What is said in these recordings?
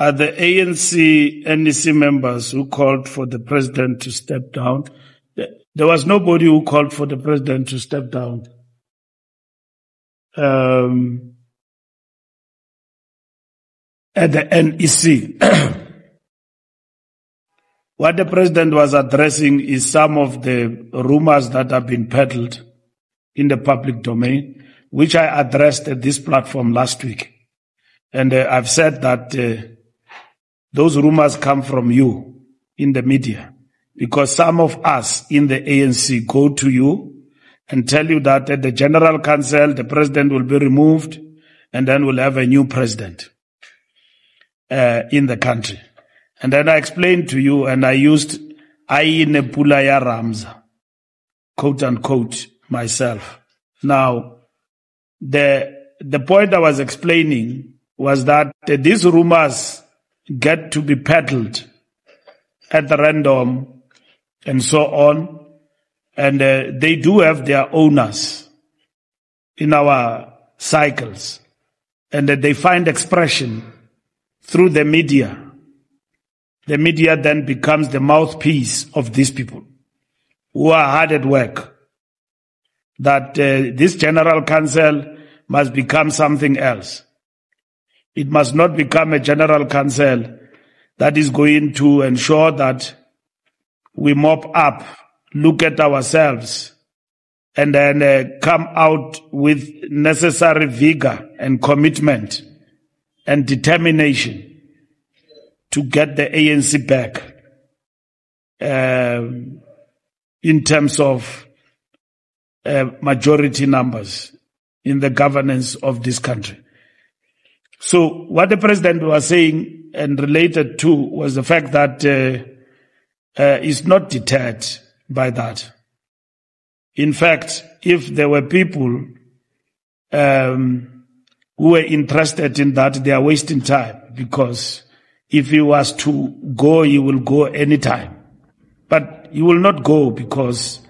are the ANC NEC members who called for the president to step down. There was nobody who called for the president to step down. At the NEC. What the president was addressing is some of the rumors that have been peddled in the public domain, which I addressed at this platform last week. And I've said that those rumors come from you in the media, because some of us in the ANC go to you and tell you that at the General Council, the president will be removed and then we'll have a new president in the country. And then I explained to you, and I used akayi ndawo Ramza, quote unquote, myself. Now, the point I was explaining was that these rumors get to be peddled at random and so on, and they do have their owners in our cycles, and they find expression through the media. The media then becomes the mouthpiece of these people who are hard at work. That this General Council must become something else. It must not become a General Council that is going to ensure that we mop up, look at ourselves, and then come out with necessary vigor and commitment and determination to get the ANC back in terms of majority numbers in the governance of this country. So what the president was saying and related to was the fact that he's not deterred by that. In fact, if there were people who were interested in that, they are wasting time, because if he was to go, he will go anytime. But he will not go because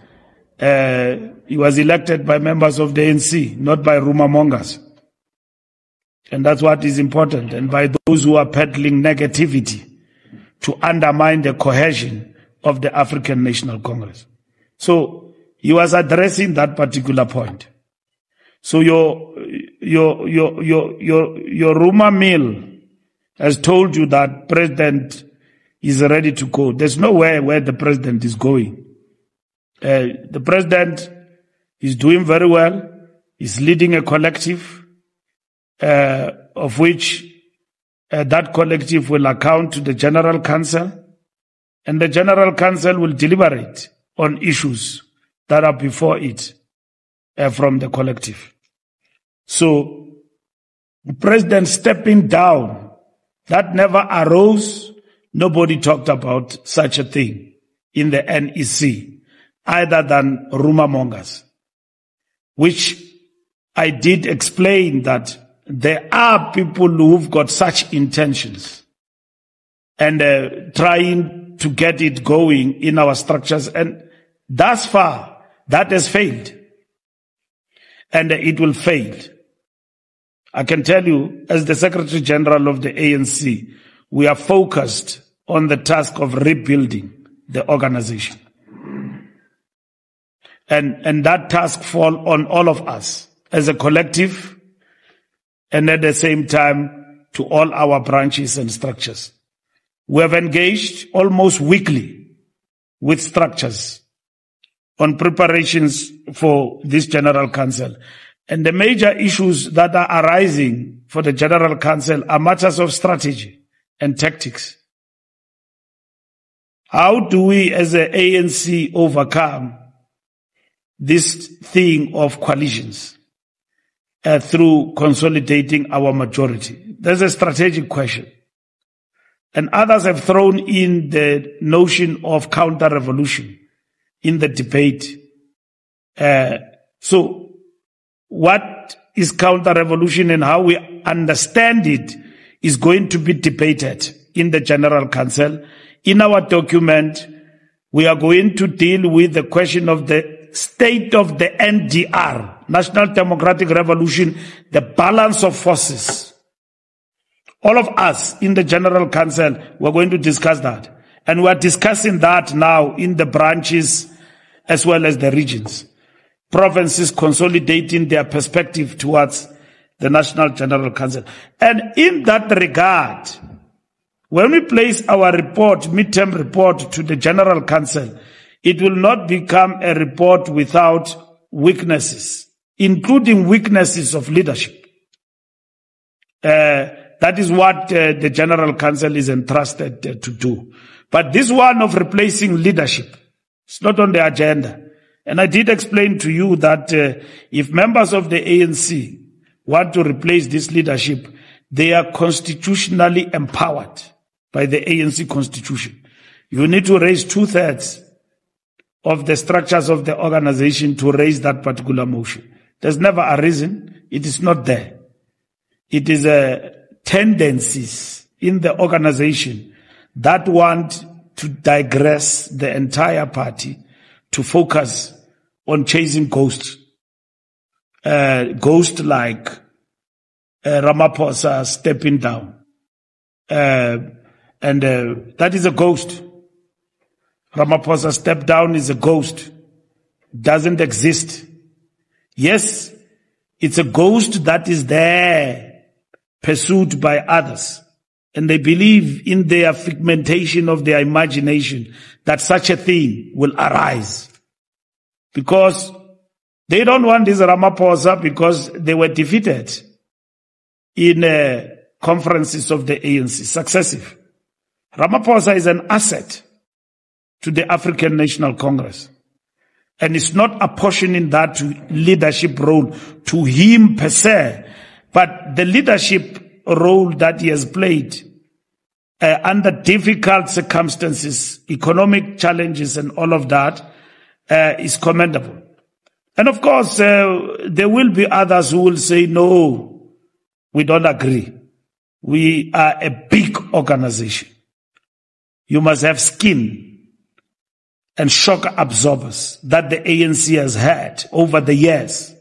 he was elected by members of the ANC, not by rumor mongers. And that's what is important. And by those who are peddling negativity to undermine the cohesion of the African National Congress. So he was addressing that particular point. So your rumor mill has told you that president is ready to go. There's nowhere where the president is going. The president is doing very well. He's leading a collective, of which that collective will account to the General Council, and the General Council will deliberate on issues that are before it from the collective. So the president stepping down, that never arose. Nobody talked about such a thing in the NEC, other than rumor mongers, which I did explain that there are people who've got such intentions and trying to get it going in our structures. And thus far, that has failed. And it will fail. I can tell you, as the Secretary General of the ANC, we are focused on the task of rebuilding the organization. And that task falls on all of us as a collective, and at the same time to all our branches and structures. We have engaged almost weekly with structures on preparations for this General Council. And the major issues that are arising for the General Council are matters of strategy and tactics. How do we as an ANC overcome this thing of coalitions through consolidating our majority? There's a strategic question. And others have thrown in the notion of counter-revolution in the debate. So what is counter-revolution and how we understand it is going to be debated in the General Council. In our document, we are going to deal with the question of the state of the NDR, National Democratic Revolution, the balance of forces All of us in the General Council, we're going to discuss that. And we're discussing that now in the branches as well as the regions. Provinces consolidating their perspective towards the National General Council. And in that regard, when we place our report, midterm report, to the General Council, it will not become a report without weaknesses, including weaknesses of leadership. That is what the General Council is entrusted to do. But this one of replacing leadership, it's not on the agenda. And I did explain to you that if members of the ANC want to replace this leadership, they are constitutionally empowered by the ANC constitution. You need to raise 2/3 of the structures of the organization to raise that particular motion. There's never a reason. It is not there. It is tendencies in the organization that want to digress the entire party to focus on chasing ghosts. Ghosts like Ramaphosa stepping down. That is a ghost. Ramaphosa step down is a ghost. Doesn't exist. Yes, it's a ghost that is there, pursued by others. And they believe in their figmentation of their imagination that such a thing will arise. Because they don't want this Ramaphosa because they were defeated in conferences of the ANC, successive. Ramaphosa is an asset to the African National Congress. And it's not apportioning that to leadership role to him per se, but the leadership role that he has played under difficult circumstances, economic challenges and all of that is commendable. And of course, there will be others who will say, no, we don't agree. We are a big organization. You must have skin and shock absorbers that the ANC has had over the years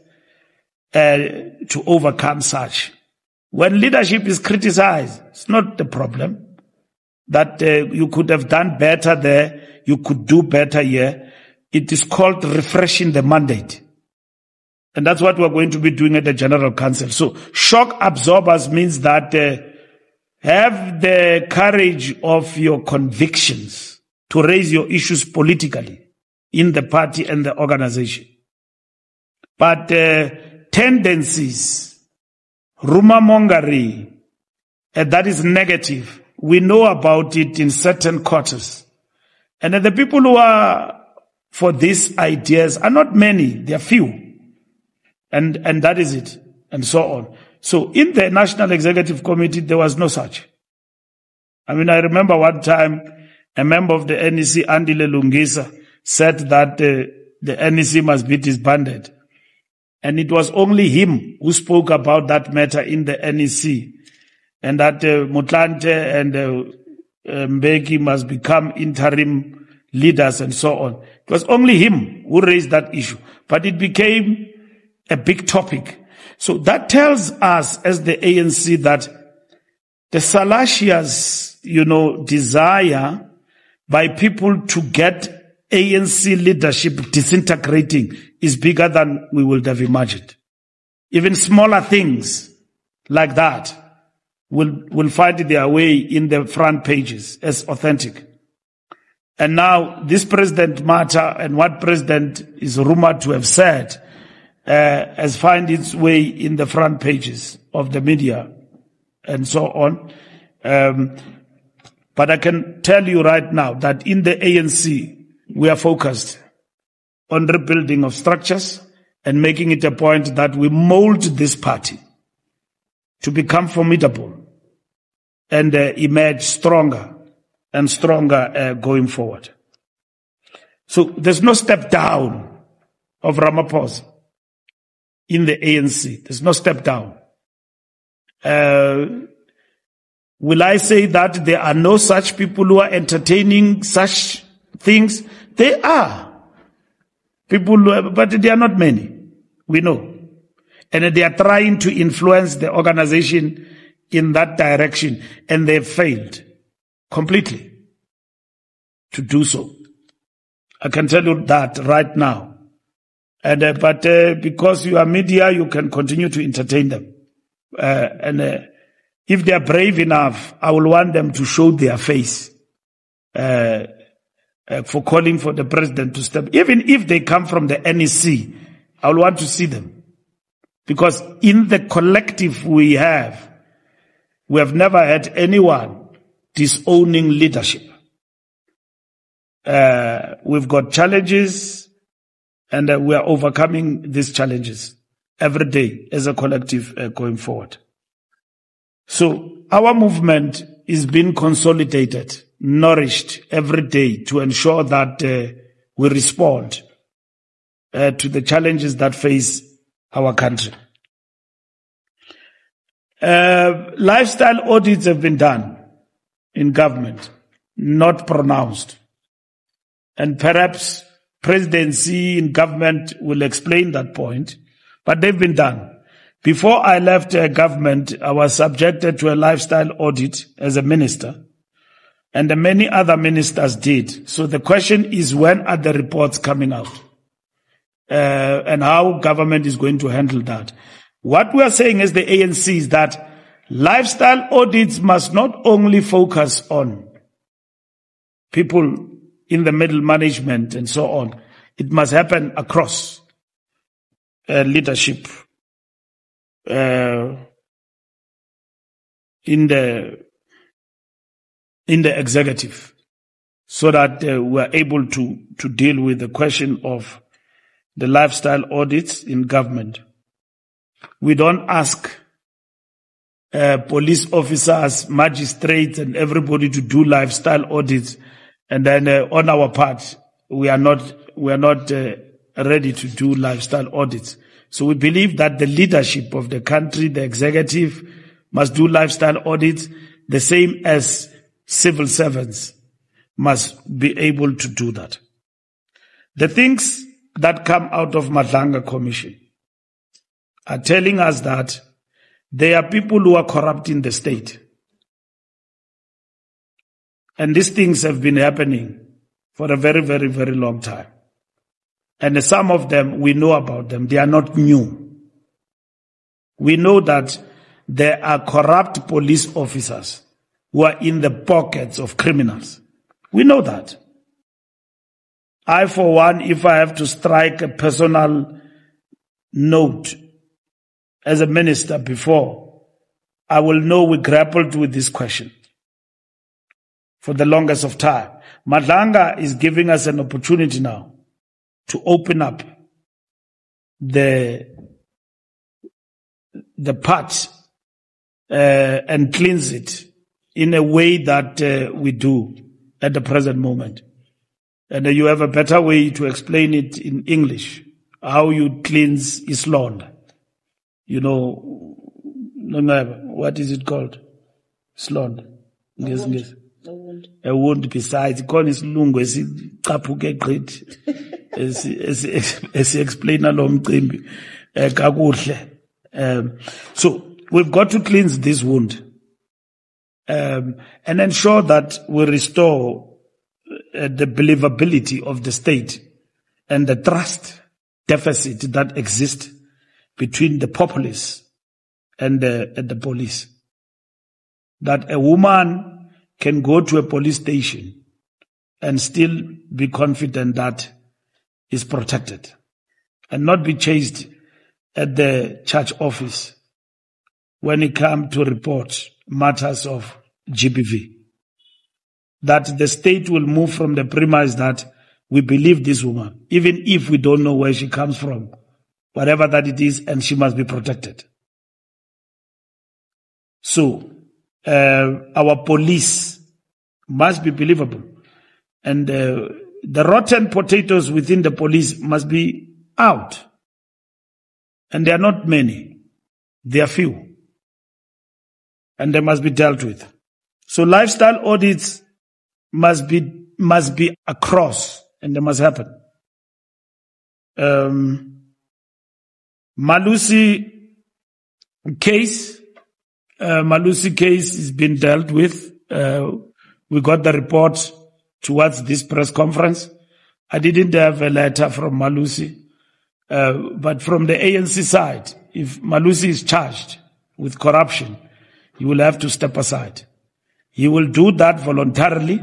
to overcome such. When leadership is criticized, it's not the problem. That you could have done better there, you could do better here. It is called refreshing the mandate. And that's what we're going to be doing at the General Council. So shock absorbers means that have the courage of your convictions to raise your issues politically in the party and the organization. But tendencies, rumor mongering, that is negative. We know about it in certain quarters. And the people who are for these ideas are not many, they are few. And that is it, and so on. So in the National Executive Committee, there was no such. I mean, I remember one time a member of the NEC, Andile Lungisa, said that the NEC must be disbanded. And it was only him who spoke about that matter in the NEC. And that Motlanthe and Mbeki must become interim leaders and so on. It was only him who raised that issue. But it became a big topic. So that tells us as the ANC that the salacious, desire by people to get ANC leadership disintegrating is bigger than we would have imagined. Even smaller things like that will find their way in the front pages as authentic. And now this president matter and what president is rumored to have said has found its way in the front pages of the media and so on. But I can tell you right now that in the ANC, we are focused on rebuilding of structures and making it a point that we mold this party to become formidable and emerge stronger and stronger going forward. So there's no step down of Ramaphosa in the ANC. There's no step down. Will I say that there are no such people who are entertaining such things? They are. People, but they are not many. We know. And they are trying to influence the organization in that direction, and they've failed completely to do so. I can tell you that right now. And but because you are media, you can continue to entertain them. And if they are brave enough, I will want them to show their face for calling for the president to step. Even if they come from the NEC, I will want to see them. Because in the collective we have never had anyone disowning leadership. We've got challenges, and we are overcoming these challenges every day as a collective going forward. So our movement is being consolidated, nourished every day to ensure that we respond to the challenges that face our country. Lifestyle audits have been done in government, not pronounced. And perhaps presidency in government will explain that point, but they've been done. Before I left government, I was subjected to a lifestyle audit as a minister, and many other ministers did. So the question is, when are the reports coming out? And how government is going to handle that. What we are saying as the ANC is that lifestyle audits must not only focus on people in the middle management and so on. It must happen across leadership in the executive, so that we are able to deal with the question of the lifestyle audits in government. We don't ask police officers, magistrates, and everybody to do lifestyle audits, and then on our part, we are not ready to do lifestyle audits. So we believe that the leadership of the country, the executive, must do lifestyle audits, the same as civil servants must be able to do that. The things that come out of Madlanga Commission are telling us that there are people who are corrupting the state. And these things have been happening for a very, very, very long time. And some of them, we know about them. They are not new. We know that there are corrupt police officers who are in the pockets of criminals. We know that. I, for one, if I have to strike a personal note as a minister before, I will know we grappled with this question for the longest of time. Madlanga is giving us an opportunity now to open up the part and cleanse it in a way that we do at the present moment. And you have a better way to explain it in English, how you cleanse Islond. You know, what is it called? Islond. Yes. A wound besides. Khona isilungu esicaphuke gqithi esi-explaina lo mcimbi kakuhle. So we've got to cleanse this wound and ensure that we restore the believability of the state and the trust deficit that exists between the populace and the police. That a woman can go to a police station and still be confident that is protected and not be chased at the church office when it comes to report matters of GBV. That the state will move from the premise that we believe this woman, even if we don't know where she comes from, whatever that it is, and she must be protected. So, our police must be believable. And the rotten potatoes within the police must be out. And they are not many. They are few. And they must be dealt with. So lifestyle audits must be across, and they must happen. Malusi case, Malusi case is being dealt with. We got the report towards this press conference. I didn't have a letter from Malusi, but from the ANC side, if Malusi is charged with corruption, he will have to step aside. He will do that voluntarily,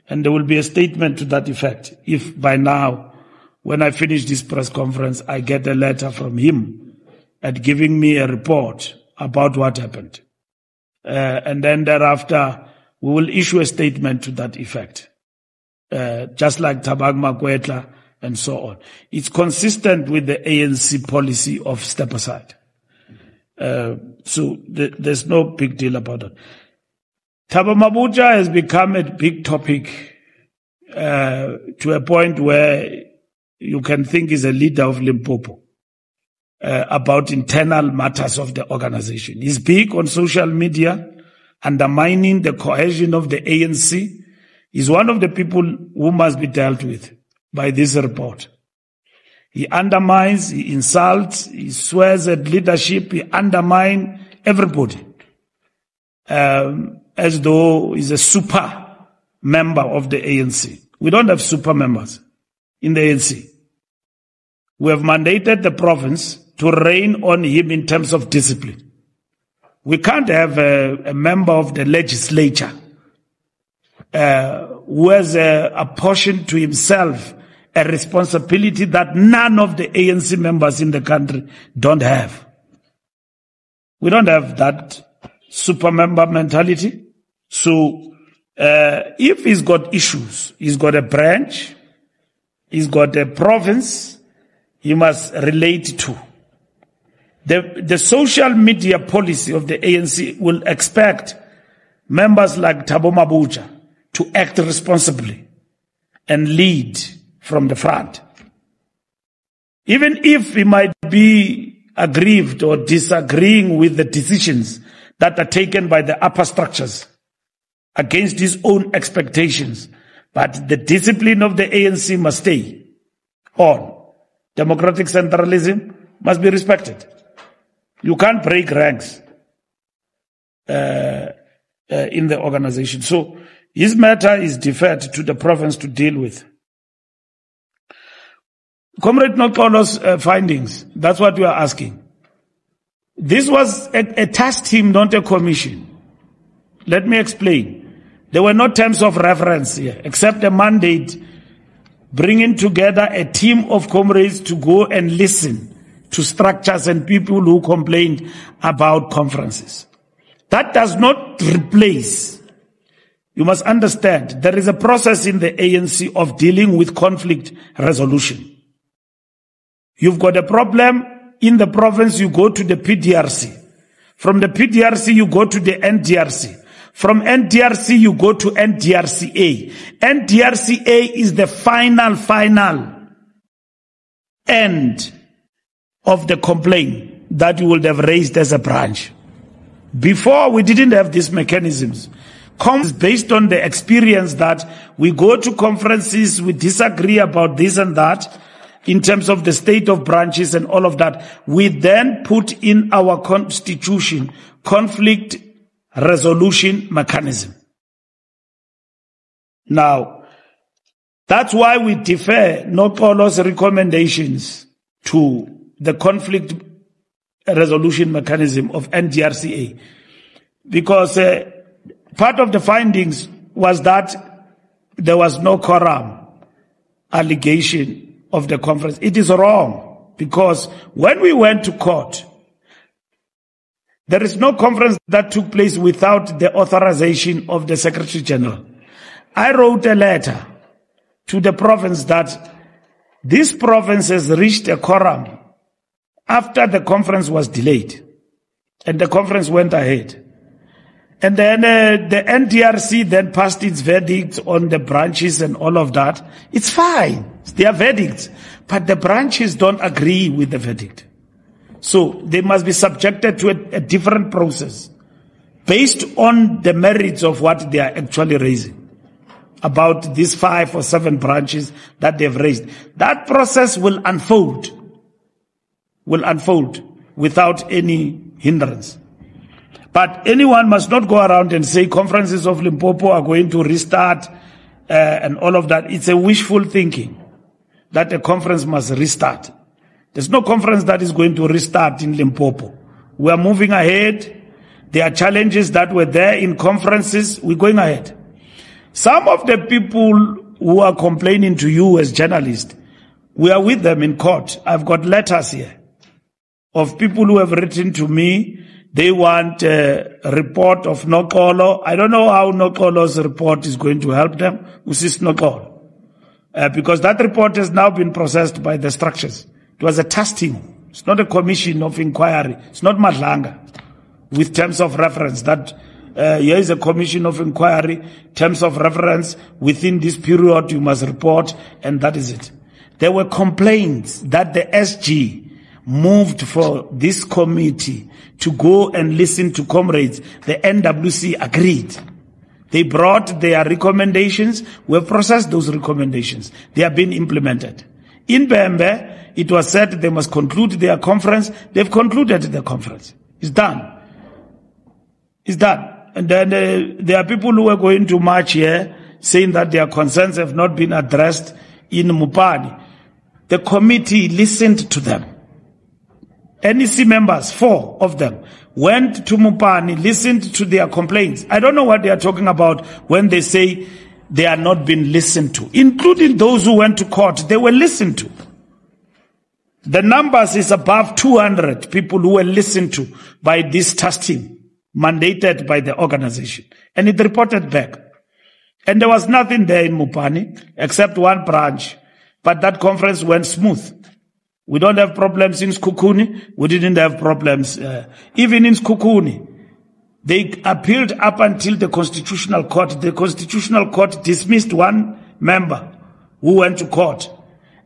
and there will be a statement to that effect. If by now, when I finish this press conference, I get a letter from him and giving me a report about what happened. And then thereafter, we will issue a statement to that effect. Just like Tabang Makwetla and so on. It's consistent with the ANC policy of step aside. So there's no big deal about it. Thabo Mabotja has become a big topic to a point where you can think he's a leader of Limpopo about internal matters of the organization. He's big on social media, undermining the cohesion of the ANC. He's one of the people who must be dealt with by this report. He undermines, he insults, he swears at leadership, he undermines everybody. As though he's a super member of the ANC. We don't have super members in the ANC. We have mandated the province to rein on him in terms of discipline. We can't have a member of the legislature who has apportioned to himself a responsibility that none of the ANC members in the country don't have. We don't have that super member mentality. So, if he's got issues, he's got a branch, he's got a province, he must relate to. The social media policy of the ANC will expect members like Thabo Mabotja to act responsibly and lead from the front. Even if he might be aggrieved or disagreeing with the decisions that are taken by the upper structures against his own expectations, but the discipline of the ANC must stay on. Democratic centralism must be respected. You can't break ranks in the organization. So his matter is deferred to the province to deal with. Comrade Nokolo's findings, that's what we are asking. This was a task team, not a commission. Let me explain. There were no terms of reference here, except a mandate bringing together a team of comrades to go and listen to structures and people who complained about conferences. That does not replace. You must understand, there is a process in the ANC of dealing with conflict resolution. You've got a problem in the province, you go to the PDRC. From the PDRC, you go to the NDRC. From NDRC, you go to NDRCA. NDRCA is the final end of the complaint that you would have raised as a branch. Before, we didn't have these mechanisms. Based on the experience that we go to conferences, we disagree about this and that, in terms of the state of branches and all of that, we then put in our constitution conflict resolution mechanism. Now, that's why we defer Nokolo's recommendations to the conflict resolution mechanism of NDRCA. Because part of the findings was that there was no quorum allegation of the conference. It is wrong, because when we went to court, there is no conference that took place without the authorization of the Secretary General. I wrote a letter to the province that this province has reached a quorum after the conference was delayed, and the conference went ahead. And then the NDRC then passed its verdict on the branches and all of that. It's fine. It's their verdict. But the branches don't agree with the verdict. So they must be subjected to a different process based on the merits of what they are actually raising about these 5 or 7 branches that they've raised. That process will unfold without any hindrance. But anyone must not go around and say conferences of Limpopo are going to restart and all of that. It's a wishful thinking that a conference must restart. There's no conference that is going to restart in Limpopo. We are moving ahead. There are challenges that were there in conferences. We're going ahead. Some of the people who are complaining to you as journalists, we are with them in court. I've got letters here of people who have written to me. They want a report of Nokolo. I don't know how Nokolo's report is going to help them. Usis Nokolo. Because that report has now been processed by the structures. It was a testing. It's not a commission of inquiry. It's not Madlanga with terms of reference that here is a commission of inquiry, terms of reference, within this period you must report, and that is it. There were complaints that the SG moved for this committee to go and listen to comrades. The NWC agreed. They brought their recommendations. We have processed those recommendations. They have been implemented. In Bembe, it was said they must conclude their conference. They've concluded the conference. It's done. It's done. And then there are people who are going to march here saying that their concerns have not been addressed in Mupani. The committee listened to them. NEC members, 4 of them, went to Mupani, listened to their complaints. I don't know what they are talking about when they say they are not being listened to. Including those who went to court, they were listened to. The numbers is above 200 people who were listened to by this task team, mandated by the organization. And it reported back. And there was nothing there in Mupani, except one branch. But that conference went smooth. We don't have problems in Skukuni. We didn't have problems. Even in Skukuni, they appealed up until the Constitutional Court. The Constitutional Court dismissed one member who went to court.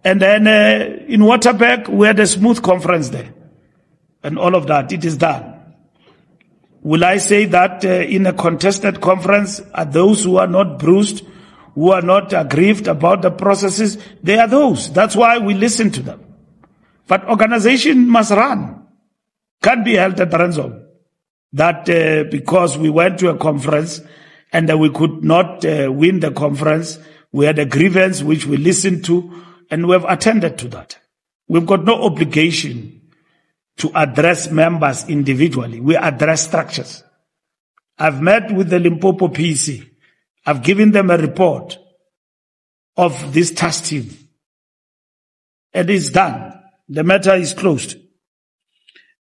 And then in Waterberg, we had a smooth conference there. And all of that, it is done. Will I say that in a contested conference, are those who are not bruised, who are not aggrieved about the processes? They are those. That's why we listen to them. But organization must run. Can't be held at ransom. That because we went to a conference and we could not win the conference, we had a grievance which we listened to, and we have attended to that. We've got no obligation to address members individually. We address structures. I've met with the Limpopo PC. I've given them a report of this task team. And it's done. The matter is closed.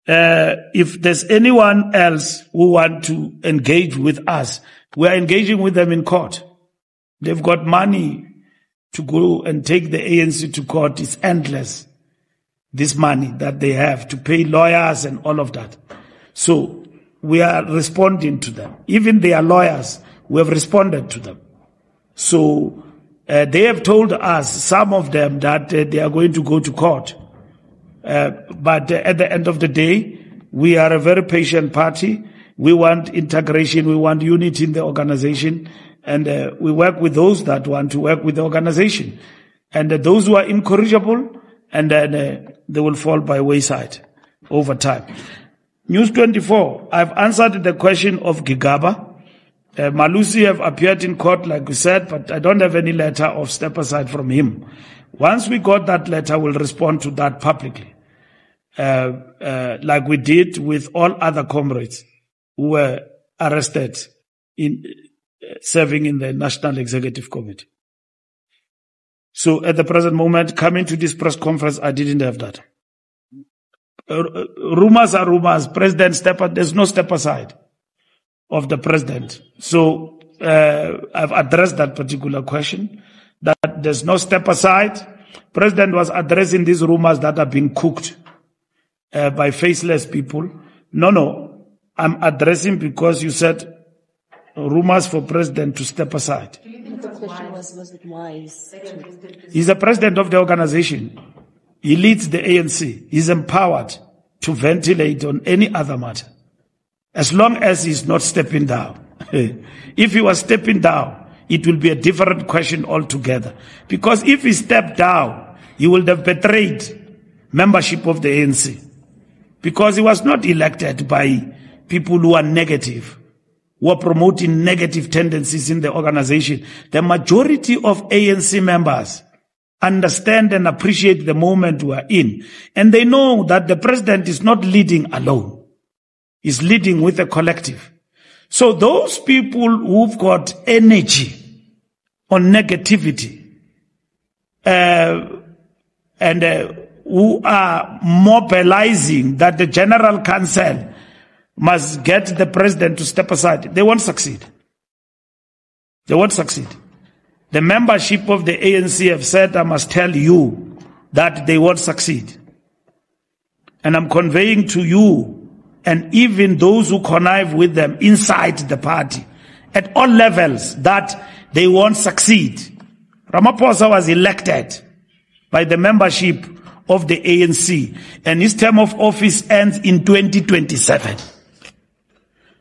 If there's anyone else who want to engage with us, we are engaging with them in court. They've got money to go and take the ANC to court. It's endless. This money that they have to pay lawyers and all of that. So we are responding to them. Even their lawyers, we have responded to them. So they have told us, some of them, that they are going to go to court. But at the end of the day, we are a very patient party. We want integration. We want unity in the organization. And we work with those that want to work with the organization. And those who are incorrigible, and then they will fall by wayside over time. News 24, I've answered the question of Gigaba. Malusi have appeared in court, like we said, but I don't have any letter of step aside from him. Once we got that letter, we'll respond to that publicly. Like we did with all other comrades who were arrested in serving in the National Executive Committee. So at the present moment, coming to this press conference, I didn't have that. Rumors are rumors. President there's no step aside of the president. So I've addressed that particular question, that there's no step aside. President was addressing these rumors that are being cooked by faceless people. No, I'm addressing because you said rumors for president to step aside. The question was it wise? He's the president of the organization. He leads the ANC. He's empowered to ventilate on any other matter, as long as he's not stepping down. If he was stepping down, it will be a different question altogether. Because if he stepped down, he would have betrayed membership of the ANC. Because he was not elected by people who are negative, who are promoting negative tendencies in the organization. The majority of ANC members understand and appreciate the moment we are in. And they know that the president is not leading alone. He's leading with a collective. So those people who've got energy on negativity, who are mobilizing that the General Council must get the president to step aside, they won't succeed. They won't succeed. The membership of the ANC have said, I must tell you that they won't succeed. And I'm conveying to you, and even those who connive with them inside the party, at all levels, that they won't succeed. Ramaphosa was elected by the membership of the ANC, and his term of office ends in 2027.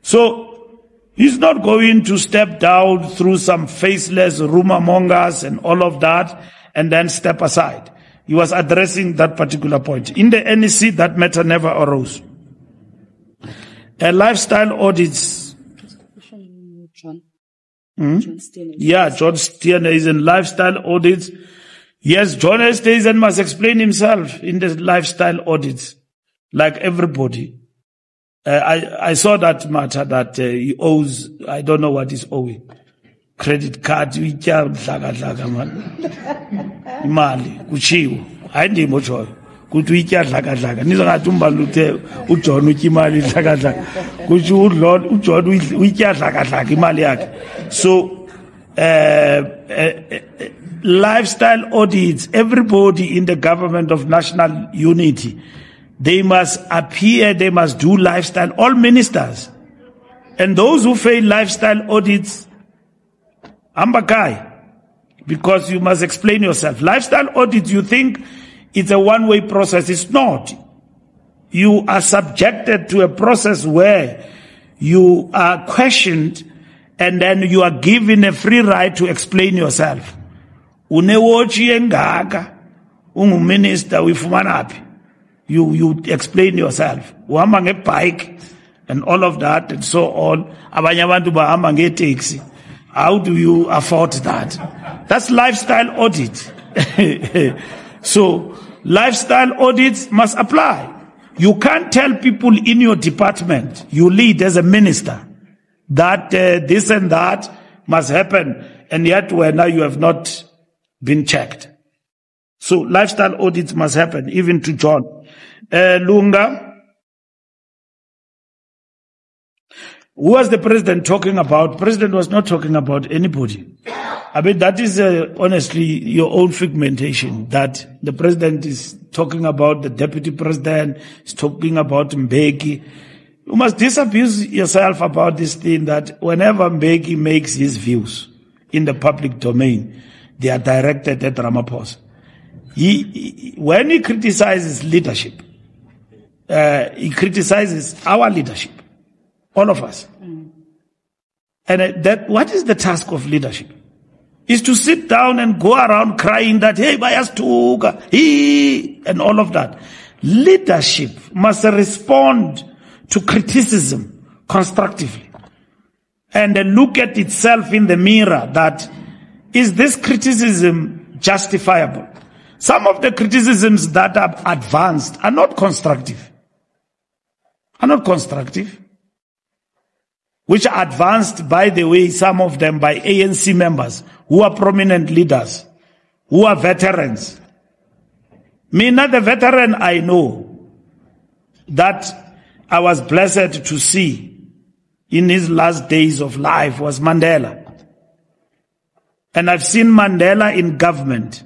So he's not going to step down through some faceless rumor mongers and all of that and then step aside. He was addressing that particular point. In the NEC, that matter never arose. Lifestyle audits. John. Yeah, John Steiner is in lifestyle audits. Yes, John Steiner must explain himself in the lifestyle audits, like everybody. I saw that matter that he owes, I don't know what he's owing. Credit card, man. Imali, kuchiwo. Hayi mocho. Kuthi uyitya dlaka. Nizongathi umbali uthe uJohn utya imali dlaka. Kuthi uJohn uyitya dlaka imali yakhe. So lifestyle audits, everybody in the government of national unity, they must appear, they must do lifestyle, all ministers. And those who fail lifestyle audits, akayi, because you must explain yourself. Lifestyle audits, you think it's a one-way process. It's not. You are subjected to a process where you are questioned and then you are given a free right to explain yourself. Unewochi engaka, minister wifumanapi. You explain yourself. Uhamba ngebike and all of that and so on. Abanye abantu bahamba ngeTaxi. How do you afford that? That's lifestyle audit. So lifestyle audits must apply. You can't tell people in your department, you lead as a minister, that this and that must happen, and yet now you have not been checked. So lifestyle audits must happen, even to John. Lunga, who was the president talking about? President was not talking about anybody. I mean, that is honestly your own figmentation, that the president is talking about the deputy president, is talking about Mbeki. You must disabuse yourself about this thing that whenever Mbeki makes his views in the public domain, they are directed at Ramaphosa. When he criticizes leadership, he criticizes our leadership, all of us. And what is the task of leadership? Is to sit down and go around crying that, hey, bias tuga, he, and all of that. Leadership must respond to criticism constructively and look at itself in the mirror that, is this criticism justifiable? Some of the criticisms that are advanced are not constructive. Which are advanced, by the way, some of them by ANC members who are prominent leaders, who are veterans. Me, not the veteran I know that I was blessed to see in his last days of life was Mandela. And I've seen Mandela in government.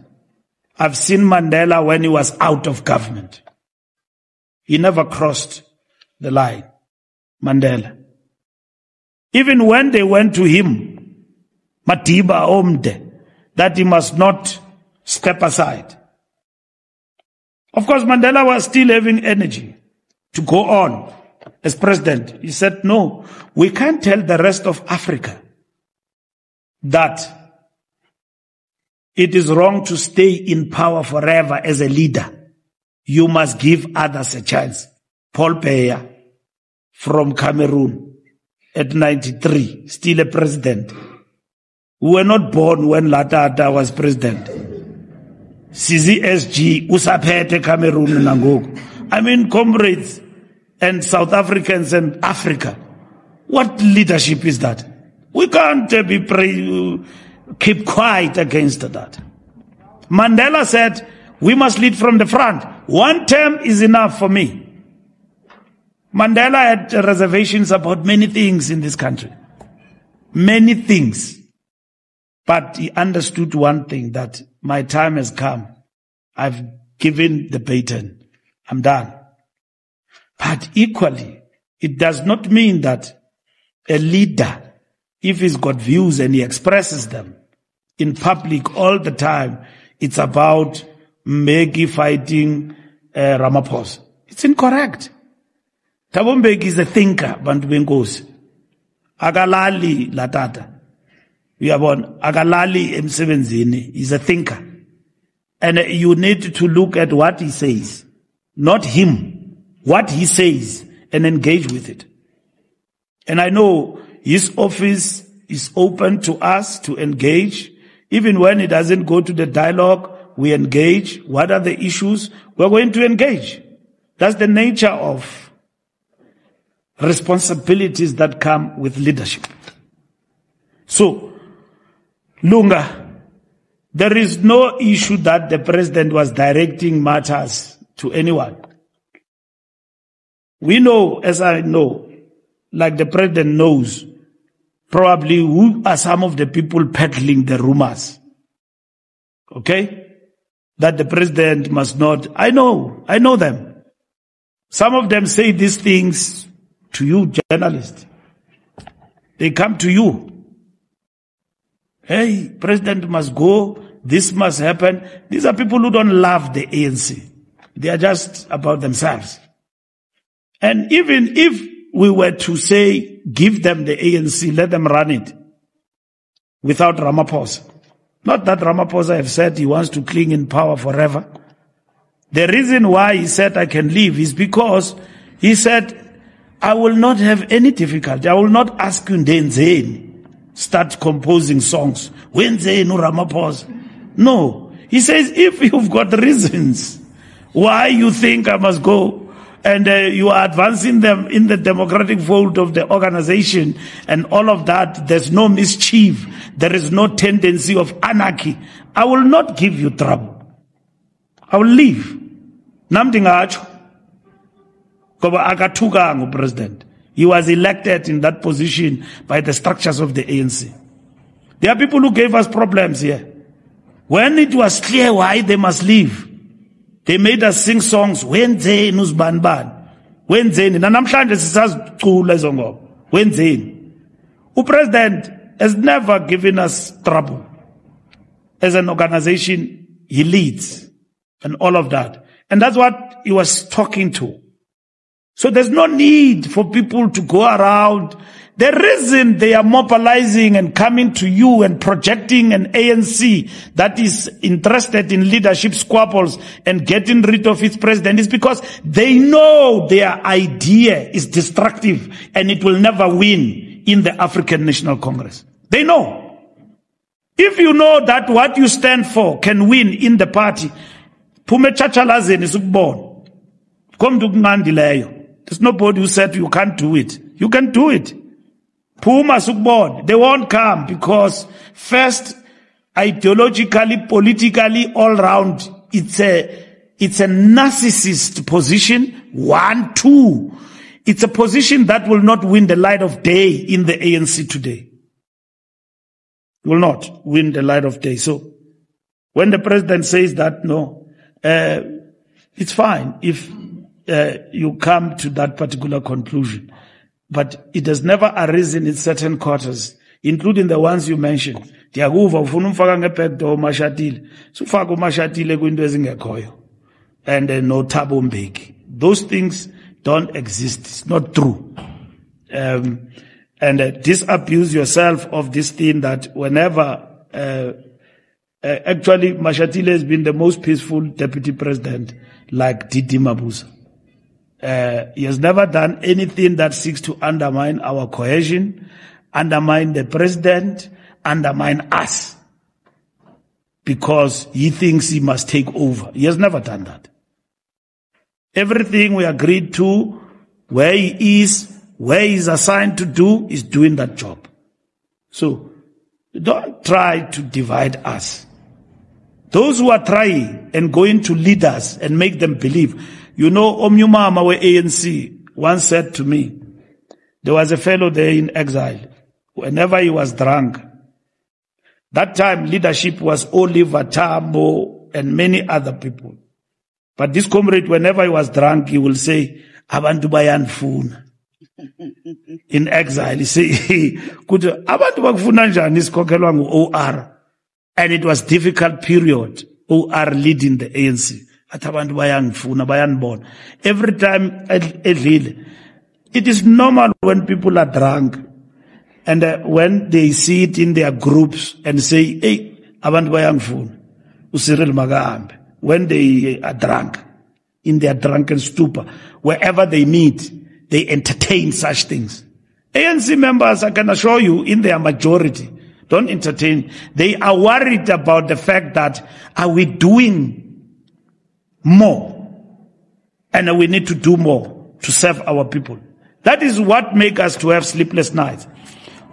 I've seen Mandela when he was out of government. He never crossed the line. Mandela. Even when they went to him, Matiba Omde, that he must not step aside. Of course, Mandela was still having energy to go on as president. He said, no, we can't tell the rest of Africa that it is wrong to stay in power forever as a leader. You must give others a chance. Paul Peya, from Cameroon at 93, still a president. We were not born when Latata was president. CZSG, usapete Cameroon nangoku. I mean, comrades and South Africans and Africa. What leadership is that? We can't keep quiet against that. Mandela said, we must lead from the front. One term is enough for me. Mandela had reservations about many things in this country. Many things. But he understood one thing, that my time has come. I've given the baton. I'm done. But equally, it does not mean that a leader, if he's got views and he expresses them in public all the time, it's about Mbeki fighting Ramaphosa. It's incorrect. Thabo Mbeki is a thinker, bantu benkosi. Akalali latata. Uyabona, akalali emsebenzini. He's a thinker. And you need to look at what he says, not him. What he says, and engage with it. And I know his office is open to us to engage. Even when it doesn't go to the dialogue, we engage. What are the issues? We're going to engage. That's the nature of responsibilities that come with leadership. So, Lunga, there is no issue that the president was directing matters to anyone. We know, as I know, like the president knows, probably who are some of the people peddling the rumors. Okay? That the president must not. I know them. Some of them say these things to you, journalists. They come to you. Hey, president must go. This must happen. These are people who don't love the ANC. They are just about themselves. And even if we were to say, give them the ANC, let them run it without Ramaphosa. Not that Ramaphosa have said he wants to cling in power forever. The reason why he said I can leave is because he said, I will not have any difficulty. I will not ask you Ndenzeni. Start composing songs. Wenzeni Ramaphosa. No. He says, if you've got reasons why you think I must go, and you are advancing them in the democratic fold of the organization and all of that, there's no mischief, there is no tendency of anarchy, I will not give you trouble. I will leave. Namdingacho. Koba akatuka president. He was elected in that position by the structures of the ANC. There are people who gave us problems here. When it was clear why they must leave, they made us sing songs. Wenzeni uzbanban. Wenzeni. Nanamhlanje sisazicula ezo ngoma. Wenzeni. Upresident has never given us trouble. As an organization, he leads. And all of that. And that's what he was talking to. So there's no need for people to go around. The reason they are mobilizing and coming to you and projecting an ANC that is interested in leadership squabbles and getting rid of its president is because they know their idea is destructive and it will never win in the African National Congress. They know. If you know that what you stand for can win in the party, Pume chachalazeni sukubona. Komdu kungandileyo. There's nobody who said you can't do it. You can do it. Puma Sukbon, they won't come because first, ideologically, politically, all round, it's a narcissist position. 1, 2. It's a position that will not win the light of day in the ANC today. It will not win the light of day. So when the president says that, no, it's fine if you come to that particular conclusion. But it has never arisen in certain quarters, including the ones you mentioned. Ndiyakuva ufuna umfaka ngebackdoor mashatile. Sufaka umashatile kwinto ezingekhoyo. And no Thabo Mbeki. Those things don't exist. It's not true. And disabuse yourself of this thing that whenever actually Mashatile has been the most peaceful deputy president like Didi Mabuza. He has never done anything that seeks to undermine our cohesion, undermine the president, undermine us, because he thinks he must take over. He has never done that. Everything we agreed to, where he is, where he's assigned to do, is doing that job. So don't try to divide us. Those who are trying and going to lead us and make them believe. You know, Omnyumama we ANC once said to me, there was a fellow there in exile. Whenever he was drunk, that time leadership was Oliver Tambo and many other people. But this comrade, whenever he was drunk, he will say, Abantu bayanfuna. In exile, he say, Abantu bakufuna njani isikhokhelwa ngu-OR. And it was difficult period, OR leading the ANC. Abantu bayangifuna, bayanibona. Every time it is normal when people are drunk and when they see it in their groups and say, hey, abantu bayangifuna, uCyril makahambe. When they are drunk, in their drunken stupor, wherever they meet, they entertain such things. ANC members, I can assure you, in their majority, don't entertain. They are worried about the fact that, are we doing more? And we need to do more to serve our people. That is what makes us to have sleepless nights.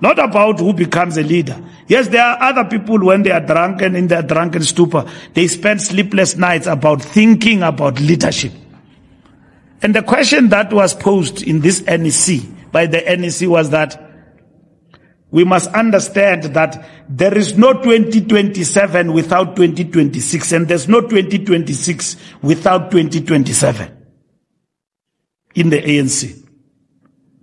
Not about who becomes a leader. Yes, there are other people when they are drunk and in their drunken stupor, they spend sleepless nights about thinking about leadership. And the question that was posed in this NEC, by the NEC, was that we must understand that there is no 2027 without 2026, and there's no 2026 without 2027 in the ANC.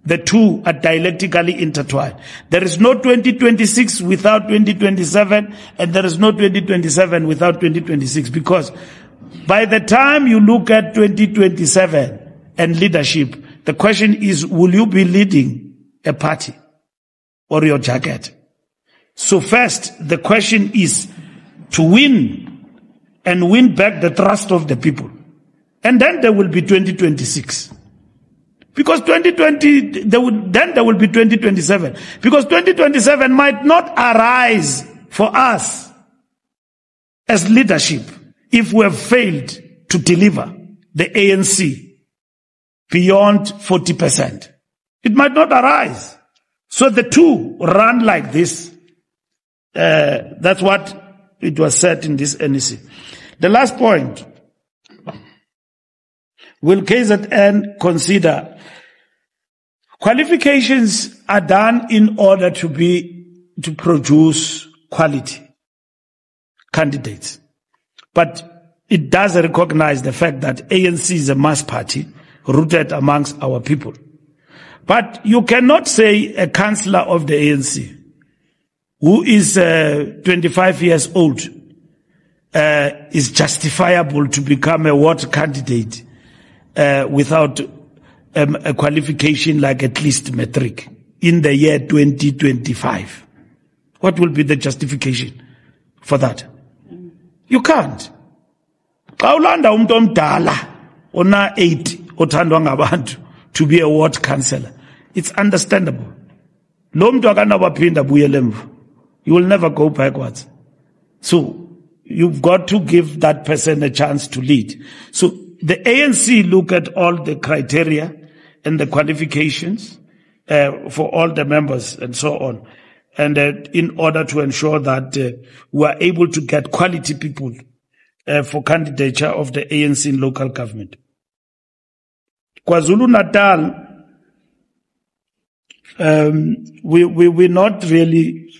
The two are dialectically intertwined. There is no 2026 without 2027, and there is no 2027 without 2026, because by the time you look at 2027 and leadership, the question is, will you be leading a party or your jacket? So first, the question is to win and win back the trust of the people. And then there will be 2026. Because 2020, there will be 2027. Because 2027 might not arise for us as leadership if we have failed to deliver the ANC beyond 40%. It might not arise. So the two run like this. That's what it was said in this NEC. The last point. Will KZN consider qualifications are done in order to produce quality candidates. But it does recognize the fact that ANC is a mass party rooted amongst our people. But you cannot say a councillor of the ANC who is 25 years old is justifiable to become a ward candidate without a qualification like at least matric in the year 2025. What will be the justification for that? You can't. Kaulanda umuntu omdala ona 80 othandwa ngabantu to be a ward councillor. It's understandable. Lo muntu akanabaphinda buyele emva. You will never go backwards. So you've got to give that person a chance to lead. So the ANC look at all the criteria and the qualifications for all the members and so on. And in order to ensure that we are able to get quality people for candidature of the ANC in local government. KwaZulu-Natal, we're not really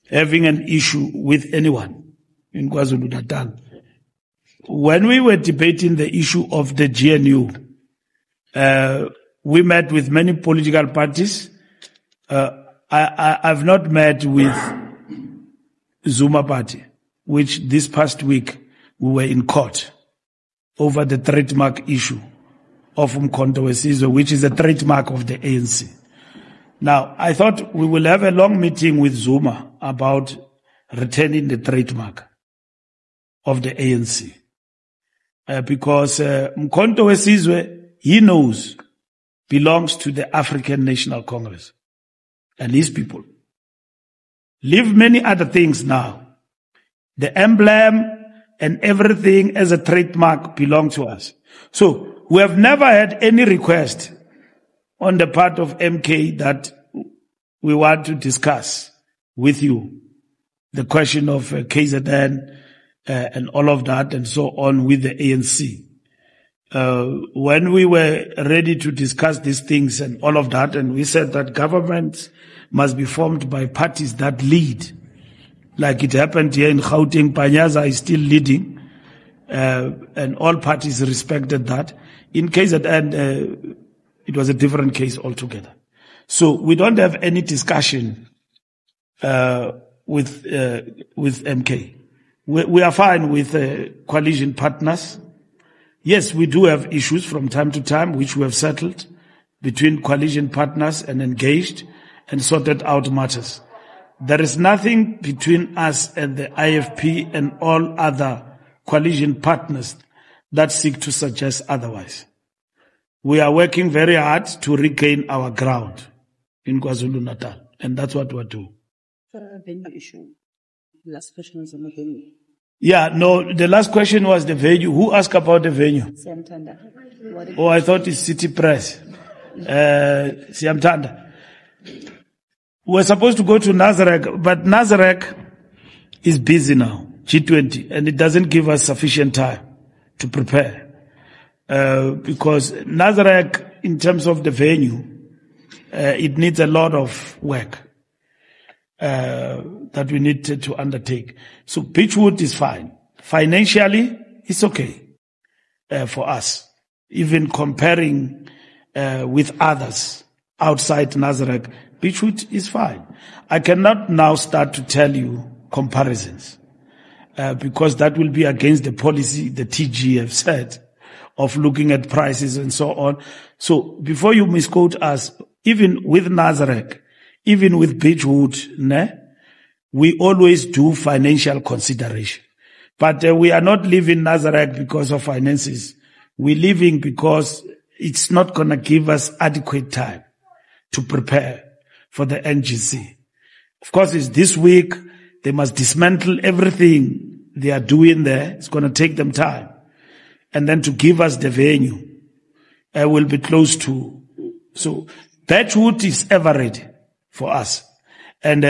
having an issue with anyone in KwaZulu-Natal. When we were debating the issue of the GNU, we met with many political parties. I've not met with Zuma Party, which this past week we were in court over the trademark issue of Umkhonto weSizwe, which is a trademark of the ANC. Now, I thought we will have a long meeting with Zuma about returning the trademark of the ANC. Because Umkhonto weSizwe he knows belongs to the African National Congress and his people. Leave many other things now. The emblem and everything as a trademark belong to us. So we have never had any request on the part of MK that we want to discuss with you the question of KZN and all of that and so on with the ANC. When we were ready to discuss these things and all of that, and we said that government must be formed by parties that lead, like it happened here in Gauteng. Panyaza is still leading, and all parties respected that. In KZN, it was a different case altogether. So we don't have any discussion with MK. We are fine with coalition partners. Yes, we do have issues from time to time, which we have settled between coalition partners and engaged and sorted out matters. There is nothing between us and the IFP and all other coalition partners that seek to suggest otherwise. We are working very hard to regain our ground in KwaZulu-Natal, and that's what we're doing. Last question was on the venue. Yeah, no, the last question was the venue. Who asked about the venue? Siamtanda. Oh, I thought it's City Press. Siamtanda. We're supposed to go to Nazareth, but Nazareth is busy now, G20, and it doesn't give us sufficient time to prepare. Because Nazareth, in terms of the venue, it needs a lot of work that we need to undertake. So Beachwood is fine. Financially, it's okay for us. Even comparing with others outside Nazareth, Beachwood is fine. I cannot now start to tell you comparisons because that will be against the policy the TG have said of looking at prices and so on. So before you misquote us, even with Nazareth, even with Beachwood, we always do financial consideration. But we are not leaving Nazareth because of finances. We're leaving because it's not going to give us adequate time to prepare for the NGC. Of course, it's this week. They must dismantle everything they are doing there. It's going to take them time. And then to give us the venue, will be close to. So Beachwood is ever ready for us. And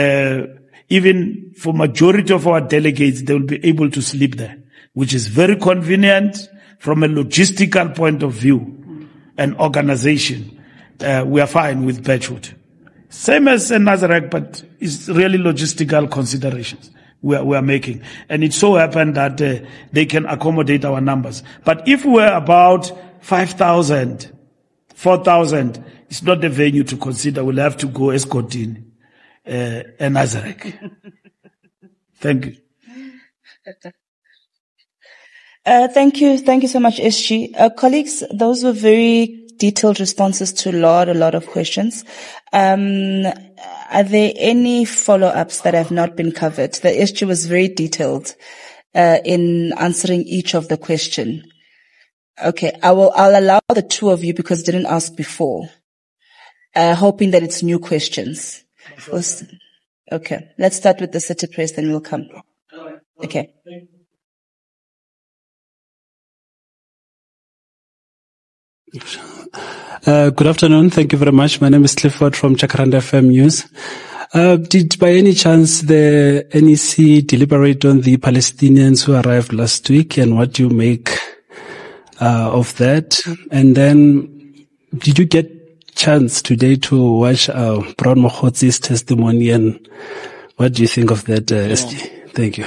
even for majority of our delegates, they will be able to sleep there, which is very convenient from a logistical point of view and organization. We are fine with Beachwood. Same as Nazareth, but it's really logistical considerations we are making. And it so happened that they can accommodate our numbers. But if we're about 5,000, 4,000, it's not the venue to consider. We'll have to go escorting and Nazareth. Thank you. Thank you so much, SG. Colleagues, those were very detailed responses to a lot of questions. Are there any follow-ups that have not been covered? The SG was very detailed in answering each of the question. Okay, I'll allow the two of you because I didn't ask before, hoping that it's new questions. Okay, let's start with the City Press, then we'll come. Okay. Good afternoon. Thank you very much. My name is Clifford from Jacaranda FM News. Did by any chance the NEC deliberate on the Palestinians who arrived last week, and what do you make of that? And then did you get chance today to watch Brown Mokgotzi's testimony, and what do you think of that, SG? Thank you.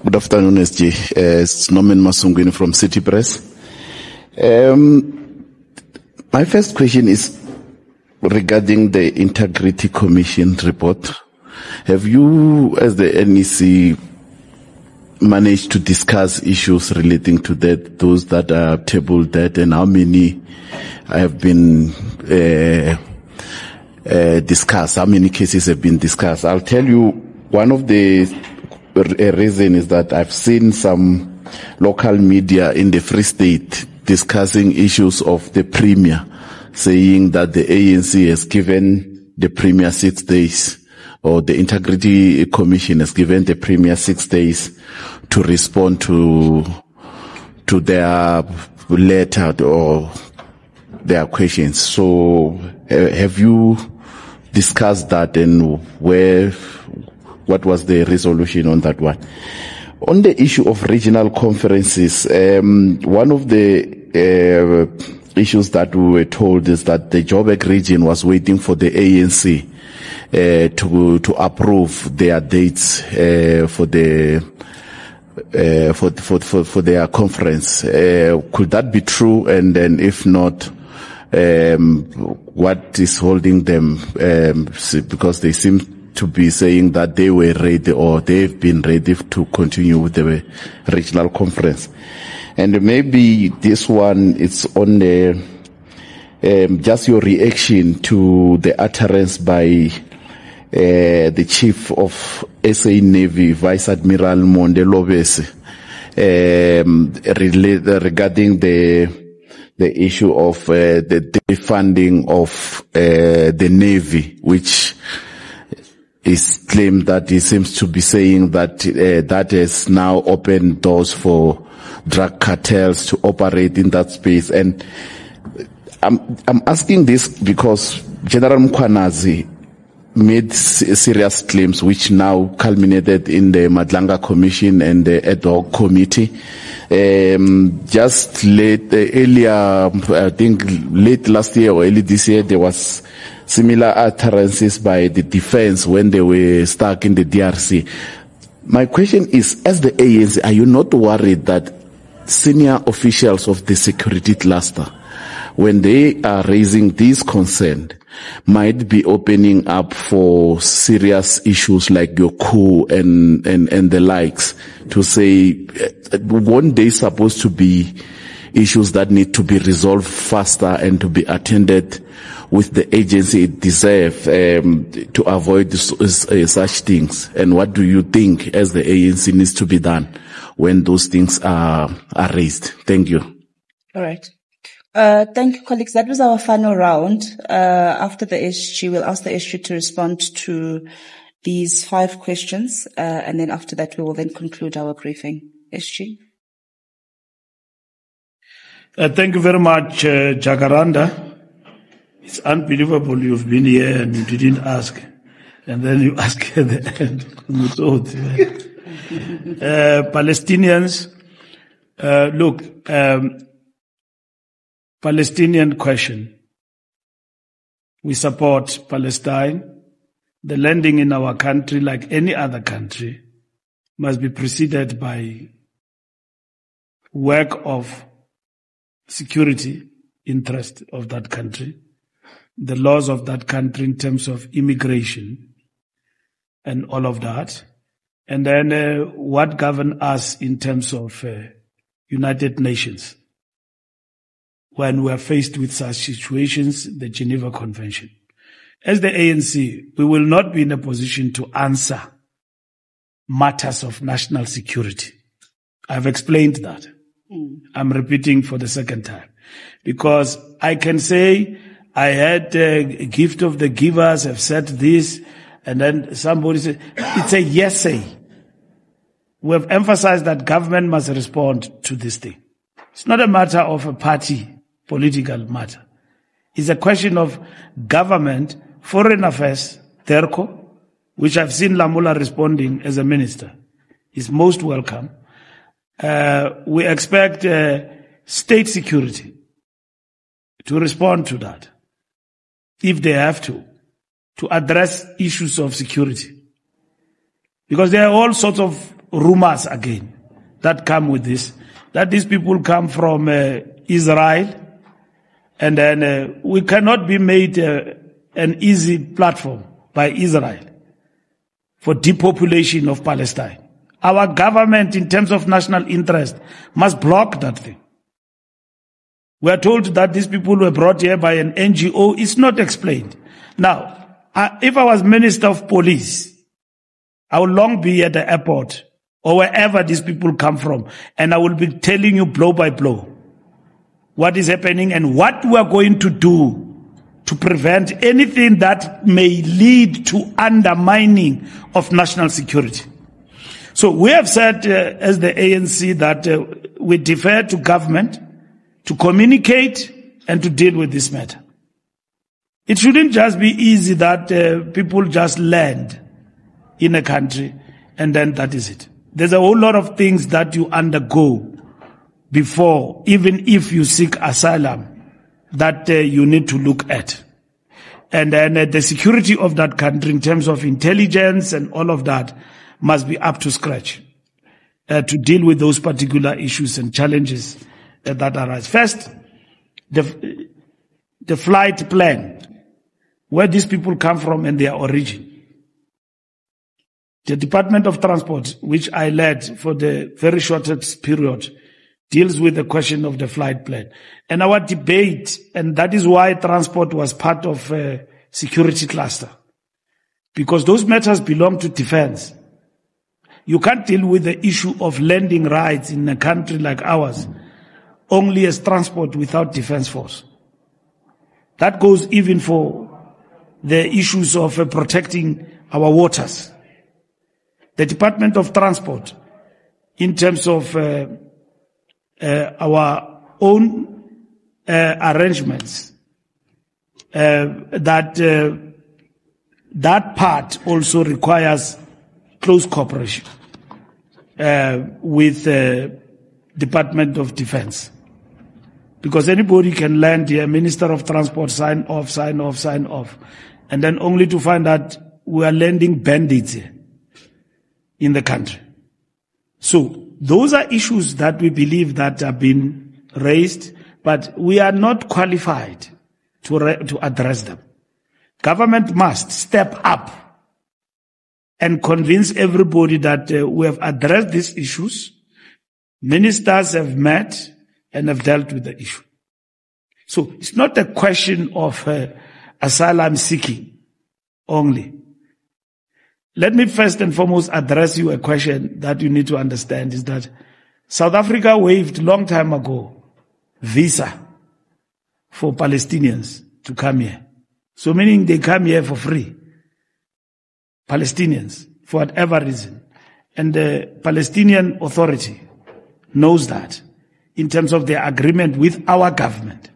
Good afternoon, SG. It's Norman Masungwini from City Press. My first question is regarding the Integrity Commission report. Have you, as the NEC, managed to discuss issues relating to that, those that are tabled that, and how many have been discussed, how many cases have been discussed? I'll tell you, one of the reason is that I've seen some local media in the Free State discussing issues of the Premier, saying that the ANC has given the Premier 6 days, or the Integrity Commission has given the Premier 6 days to respond to their letter or their questions. So have you discussed that, and what was the resolution on that one? On the issue of regional conferences, one of the issues that we were told is that the Joburg region was waiting for the ANC to approve their dates for their conference. Could that be true? And then if not, what is holding them? Because they seem to be saying that they were ready, or they've been ready to continue with the regional conference. And maybe this one, it's on the, just your reaction to the utterance by the Chief of SA Navy, Vice Admiral Monde Lobese, regarding the issue of the defunding of the Navy, which is claimed that he seems to be saying that that has now opened doors for drug cartels to operate in that space. And I'm asking this because General Mkhwanazi made serious claims which now culminated in the Madlanga Commission and the ad hoc committee. Just earlier, I think late last year or early this year, there was similar utterances by the defense when they were stuck in the DRC. My question is, as the ANC, are you not worried that senior officials of the security cluster, when they are raising this concern, might be opening up for serious issues like your coup and the likes, to say, weren't they supposed to be issues that need to be resolved faster and to be attended with the agency it deserves, to avoid such things? And what do you think as the ANC needs to be done when those things are raised? Thank you. All right. Thank you, colleagues. That was our final round. After the SG, we'll ask the SG to respond to these 5 questions, and then after that, we will then conclude our briefing. SG. Thank you very much, Jacaranda. It's unbelievable you've been here and you didn't ask, and then you ask at the end. Palestinians, look, Palestinian question. We support Palestine. The landing in our country, like any other country, must be preceded by work of security interest of that country, the laws of that country in terms of immigration and all of that. And then what governs us in terms of United Nations when we are faced with such situations, the Geneva Convention. As the ANC, we will not be in a position to answer matters of national security. I've explained that. I'm repeating for the second time. Because I can say, I had a gift of the givers, have said this, and then somebody said, it's a yes-say. We have emphasized that government must respond to this thing. It's not a matter of a party, political matter. It's a question of government, foreign affairs, TERCO, which I've seen Lamula responding as a minister, is most welcome. We expect state security to respond to that, if they have to address issues of security. Because there are all sorts of rumors again that come with this, that these people come from Israel, and then we cannot be made an easy platform by Israel for depopulation of Palestine. Our government, in terms of national interest, must block that thing. We are told that these people were brought here by an NGO. It's not explained. Now, if I was Minister of Police, I would long be at the airport or wherever these people come from. And I will be telling you blow by blow what is happening and what we are going to do to prevent anything that may lead to undermining of national security. So we have said as the ANC that we defer to government to communicate and to deal with this matter. It shouldn't just be easy that people just land in a country and then that is it. There's a whole lot of things that you undergo before, even if you seek asylum, that you need to look at. And then the security of that country in terms of intelligence and all of that must be up to scratch to deal with those particular issues and challenges that arise. First, the flight plan, where these people come from and their origin. The Department of Transport, which I led for the very shortest period, deals with the question of the flight plan. And our debate, and that is why transport was part of a security cluster, because those matters belong to defense. You can't deal with the issue of landing rights in a country like ours only as transport without defense force. That goes even for the issues of protecting our waters. The Department of Transport, in terms of our own arrangements, that part also requires close cooperation with the Department of Defense. Because anybody can land here, Minister of Transport, sign off, and then only to find out we are landing bandits here in the country. So those are issues that we believe that have been raised, but we are not qualified to address them. Government must step up and convince everybody that we have addressed these issues. Ministers have met and have dealt with the issue. So it's not a question of asylum seeking only. Let me first and foremost address you a question that you need to understand, is that South Africa waived long time ago visa for Palestinians to come here. So meaning they come here for free. Palestinians, for whatever reason. And the Palestinian Authority knows that in terms of their agreement with our government.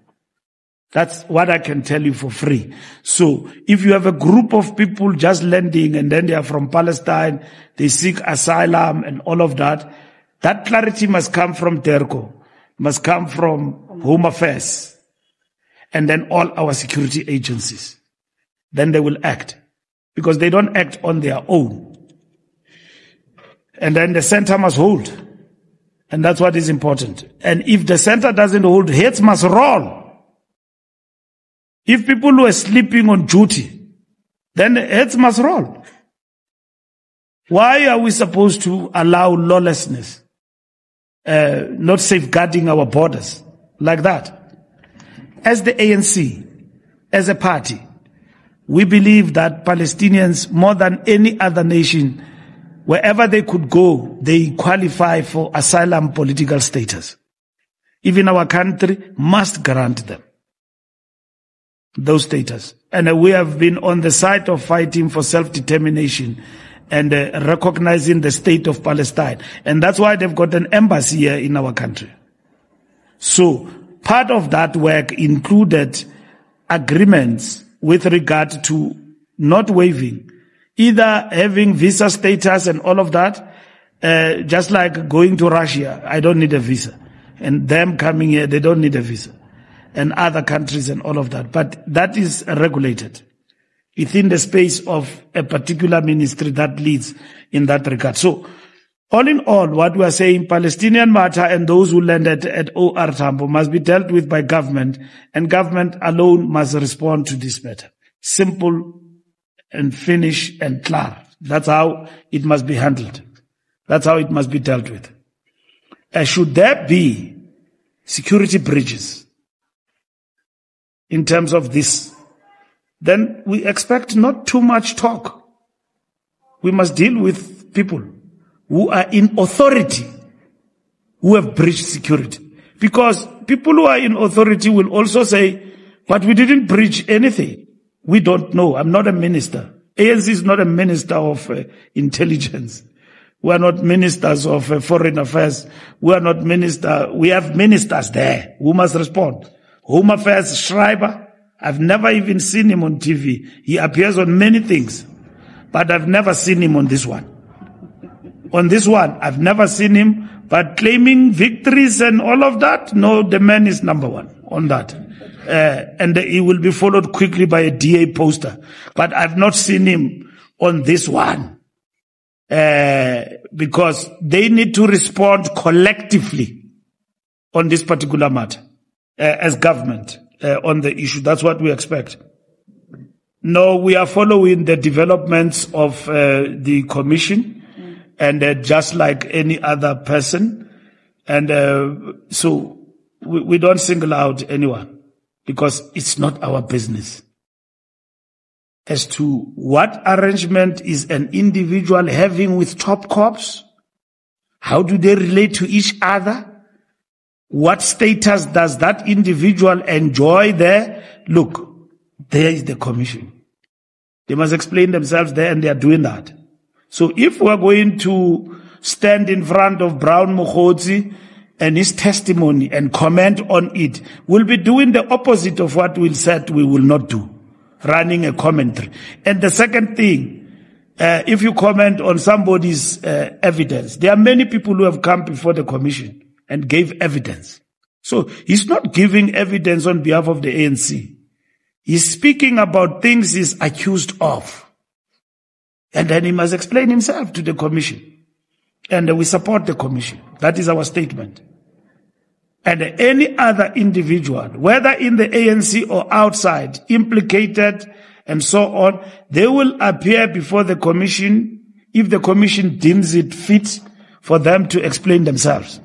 That's what I can tell you for free. So if you have a group of people just landing and then they are from Palestine, they seek asylum and all of that, that clarity must come from DERCO, must come from Home Affairs, and then all our security agencies. Then they will act, because they don't act on their own. And then the center must hold. And that's what is important. And if the center doesn't hold, heads must roll. If people were sleeping on duty, then heads must roll. Why are we supposed to allow lawlessness, not safeguarding our borders like that? As the ANC, as a party, we believe that Palestinians, more than any other nation, wherever they could go, they qualify for asylum political status. Even our country must grant them those status. And we have been on the side of fighting for self-determination and recognizing the state of Palestine. And that's why they've got an embassy here in our country. So part of that work included agreements with regard to not waiving, either having visa status and all of that, just like going to Russia, I don't need a visa. And them coming here, they don't need a visa. And other countries and all of that. But that is regulated within the space of a particular ministry that leads in that regard. So, all in all, what we are saying, Palestinian matter and those who landed at OR Tambo must be dealt with by government, and government alone must respond to this matter. Simple and finish and clear. That's how it must be handled. That's how it must be dealt with. Should there be security breaches in terms of this, then we expect not too much talk. We must deal with people who are in authority who have breached security. Because people who are in authority will also say, but we didn't breach anything. We don't know. I'm not a minister. ANC is not a minister of intelligence. We are not ministers of foreign affairs. We are not minister. We have ministers there who must respond. Home Affairs Schreiber, I've never even seen him on TV. He appears on many things, but I've never seen him on this one. On this one, I've never seen him, but claiming victories and all of that, no, the man is number one on that. And he will be followed quickly by a DA poster. But I've not seen him on this one. Because they need to respond collectively on this particular matter, as government, on the issue. That's what we expect. No, we are following the developments of the commission, and just like any other person. And so we don't single out anyone, because it's not our business. As to what arrangement is an individual having with top cops, how do they relate to each other, what status does that individual enjoy there? Look, there is the commission. They must explain themselves there, and they are doing that. So if we're going to stand in front of Brown Mokgotsi and his testimony and comment on it, we'll be doing the opposite of what we said we will not do, running a commentary. And the second thing, if you comment on somebody's evidence, there are many people who have come before the commission and gave evidence. So he's not giving evidence on behalf of the ANC. He's speaking about things he's accused of. And then he must explain himself to the commission. And we support the commission. That is our statement. And any other individual, whether in the ANC or outside, implicated and so on, they will appear before the commission if the commission deems it fit for them to explain themselves.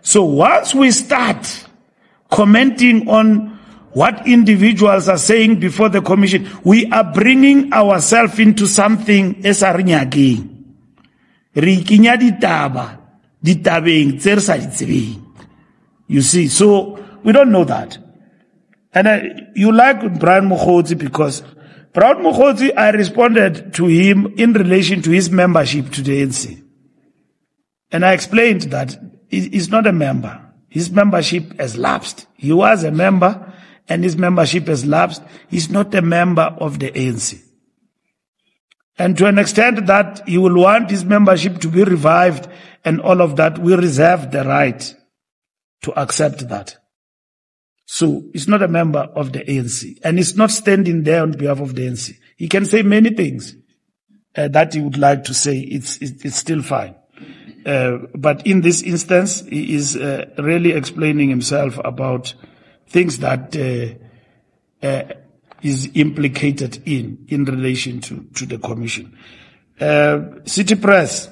So once we start commenting on what individuals are saying before the commission, we are bringing ourselves into something esarinyaki. Rikinya ditabeng tsersadi. You see, so we don't know that. And you like Brian Mokgotsi because Brian Mokgotsi, I responded to him in relation to his membership to the ANC. And I explained that he's not a member. His membership has lapsed. He was a member and his membership has lapsed. He's not a member of the ANC. And to an extent that he will want his membership to be revived and all of that, we reserve the right to accept that. So he's not a member of the ANC, and he's not standing there on behalf of the ANC. He can say many things that he would like to say. It's still fine. But in this instance, he is really explaining himself about things that is implicated in relation to the commission. City Press.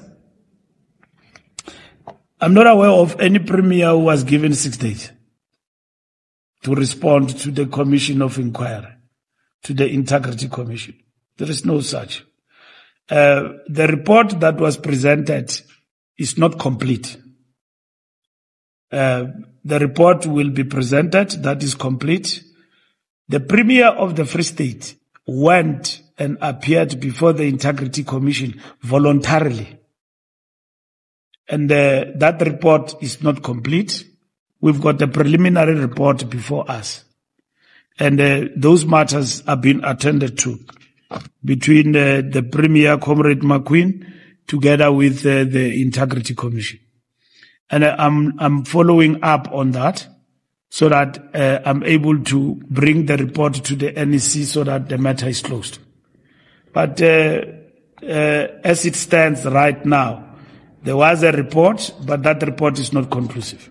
I'm not aware of any premier who was given 6 days to respond to the Commission of Inquiry, to the Integrity Commission. There is no such. The report that was presented is not complete. The report will be presented, that is complete. The Premier of the Free State went and appeared before the Integrity Commission voluntarily. And that report is not complete. We've got a preliminary report before us. And those matters are being attended to between the Premier, Comrade McQueen, together with the Integrity Commission. And I'm following up on that so that I'm able to bring the report to the NEC so that the matter is closed. But as it stands right now, there was a report, but that report is not conclusive.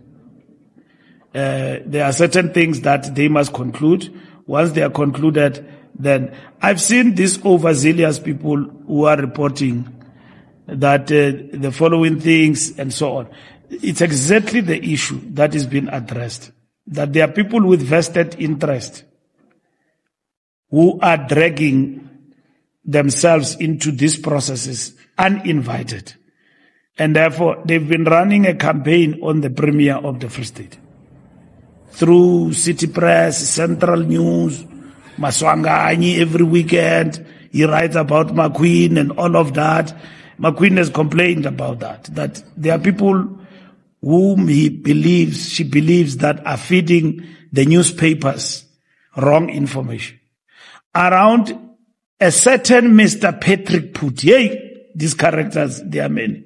There are certain things that they must conclude. Once they are concluded, then I've seen these overzealous people who are reporting that the following things and so on. It's exactly the issue that is being addressed. That there are people with vested interest who are dragging themselves into these processes uninvited. And therefore, they've been running a campaign on the Premier of the Free State. Through City Press, Central News, Maswanganyi every weekend. He writes about McQueen and all of that. McQueen has complained about that there are people whom she believes that are feeding the newspapers wrong information. Around a certain Mr. Patrick Put, these characters, there are many,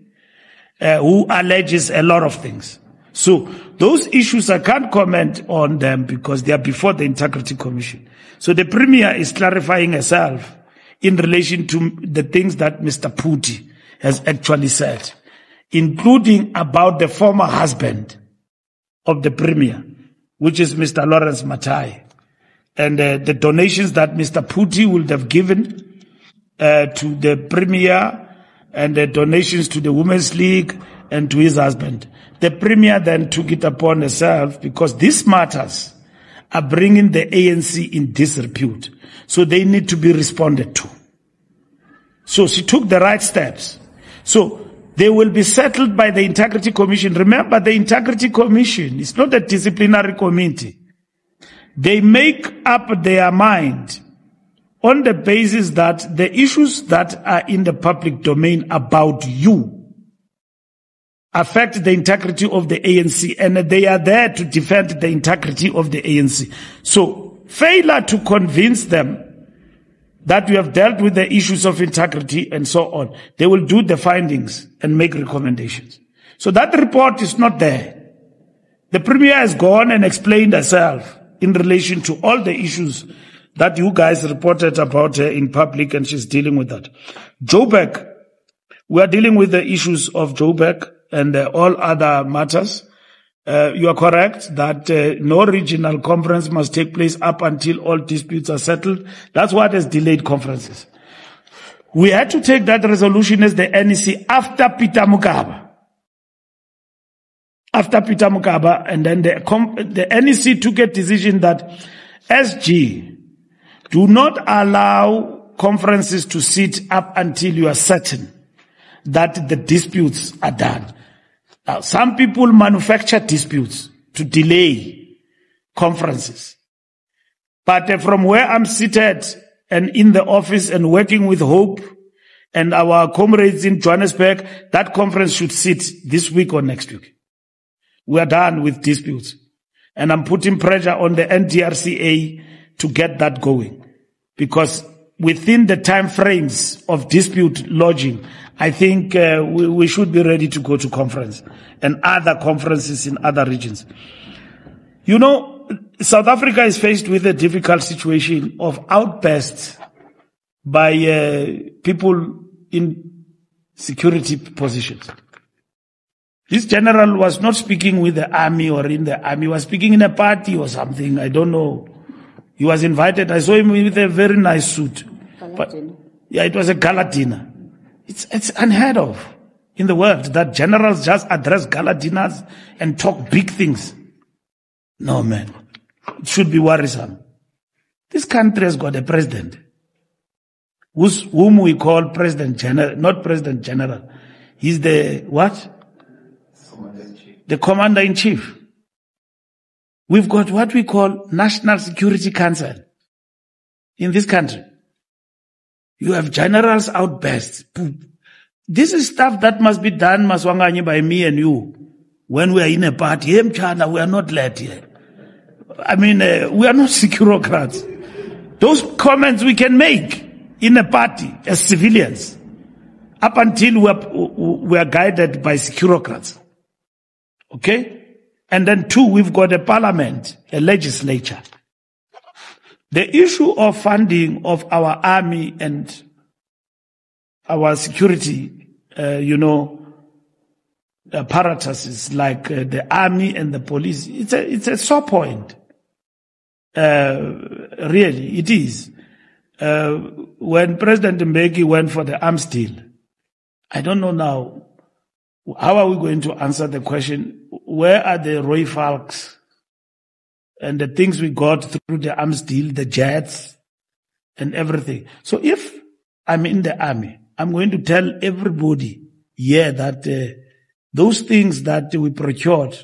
who alleges a lot of things. So those issues, I can't comment on them because they are before the Integrity Commission. So the Premier is clarifying herself in relation to the things that Mr. Puti has actually said, including about the former husband of the Premier, which is Mr. Lawrence Matai, and the donations that Mr. Puti would have given to the Premier, and the donations to the Women's League and to his husband. The Premier then took it upon herself because these matters are bringing the ANC in disrepute. So they need to be responded to. So she took the right steps. So they will be settled by the Integrity Commission. Remember, the Integrity Commission is not a disciplinary committee. They make up their mind on the basis that the issues that are in the public domain about you affect the integrity of the ANC, and they are there to defend the integrity of the ANC. So failure to convince them that we have dealt with the issues of integrity and so on, they will do the findings and make recommendations. So that report is not there. The Premier has gone and explained herself in relation to all the issues that you guys reported about her in public, and she's dealing with that. Joburg, we are dealing with the issues of Joburg and all other matters. You are correct that no regional conference must take place up until all disputes are settled. That's what has delayed conferences. We had to take that resolution as the NEC after Peter Mugaba. After Peter Mugaba, and then the NEC took a decision that SG, do not allow conferences to sit up until you are certain that the disputes are done. Now, some people manufacture disputes to delay conferences. But from where I'm seated and in the office and working with Hope and our comrades in Johannesburg, that conference should sit this week or next week. We are done with disputes. And I'm putting pressure on the NDRCA to get that going. Because within the time frames of dispute lodging, I think we should be ready to go to conference and other conferences in other regions. You know, South Africa is faced with a difficult situation of outbursts by people in security positions. This general was not speaking with the army or in the army, he was speaking in a party or something, I don't know. He was invited, I saw him with a very nice suit. But, yeah, it was a gala dinner. It's unheard of in the world that generals just address gala dinners and talk big things. No, man. It should be worrisome. This country has got a president whom we call President General, not President General. He's the what? The Commander-in-Chief. We've got what we call National Security Council in this country. You have generals outbursts. This is stuff that must be done, Maswanganyi, by me and you. When we are in a party, hey, Mchana, we are not led here. I mean, we are not securocrats. Those comments we can make in a party as civilians up until we are guided by securocrats. Okay? And then two, we've got a parliament, a legislature. The issue of funding of our army and our security, apparatuses like the army and the police, it's a sore point. Really, it is. When President Mbeki went for the arms deal, I don't know now, how are we going to answer the question, where are the Roy Falks and the things we got through the arms deal, the jets and everything? So if I'm in the army, I'm going to tell everybody hear that those things that we procured,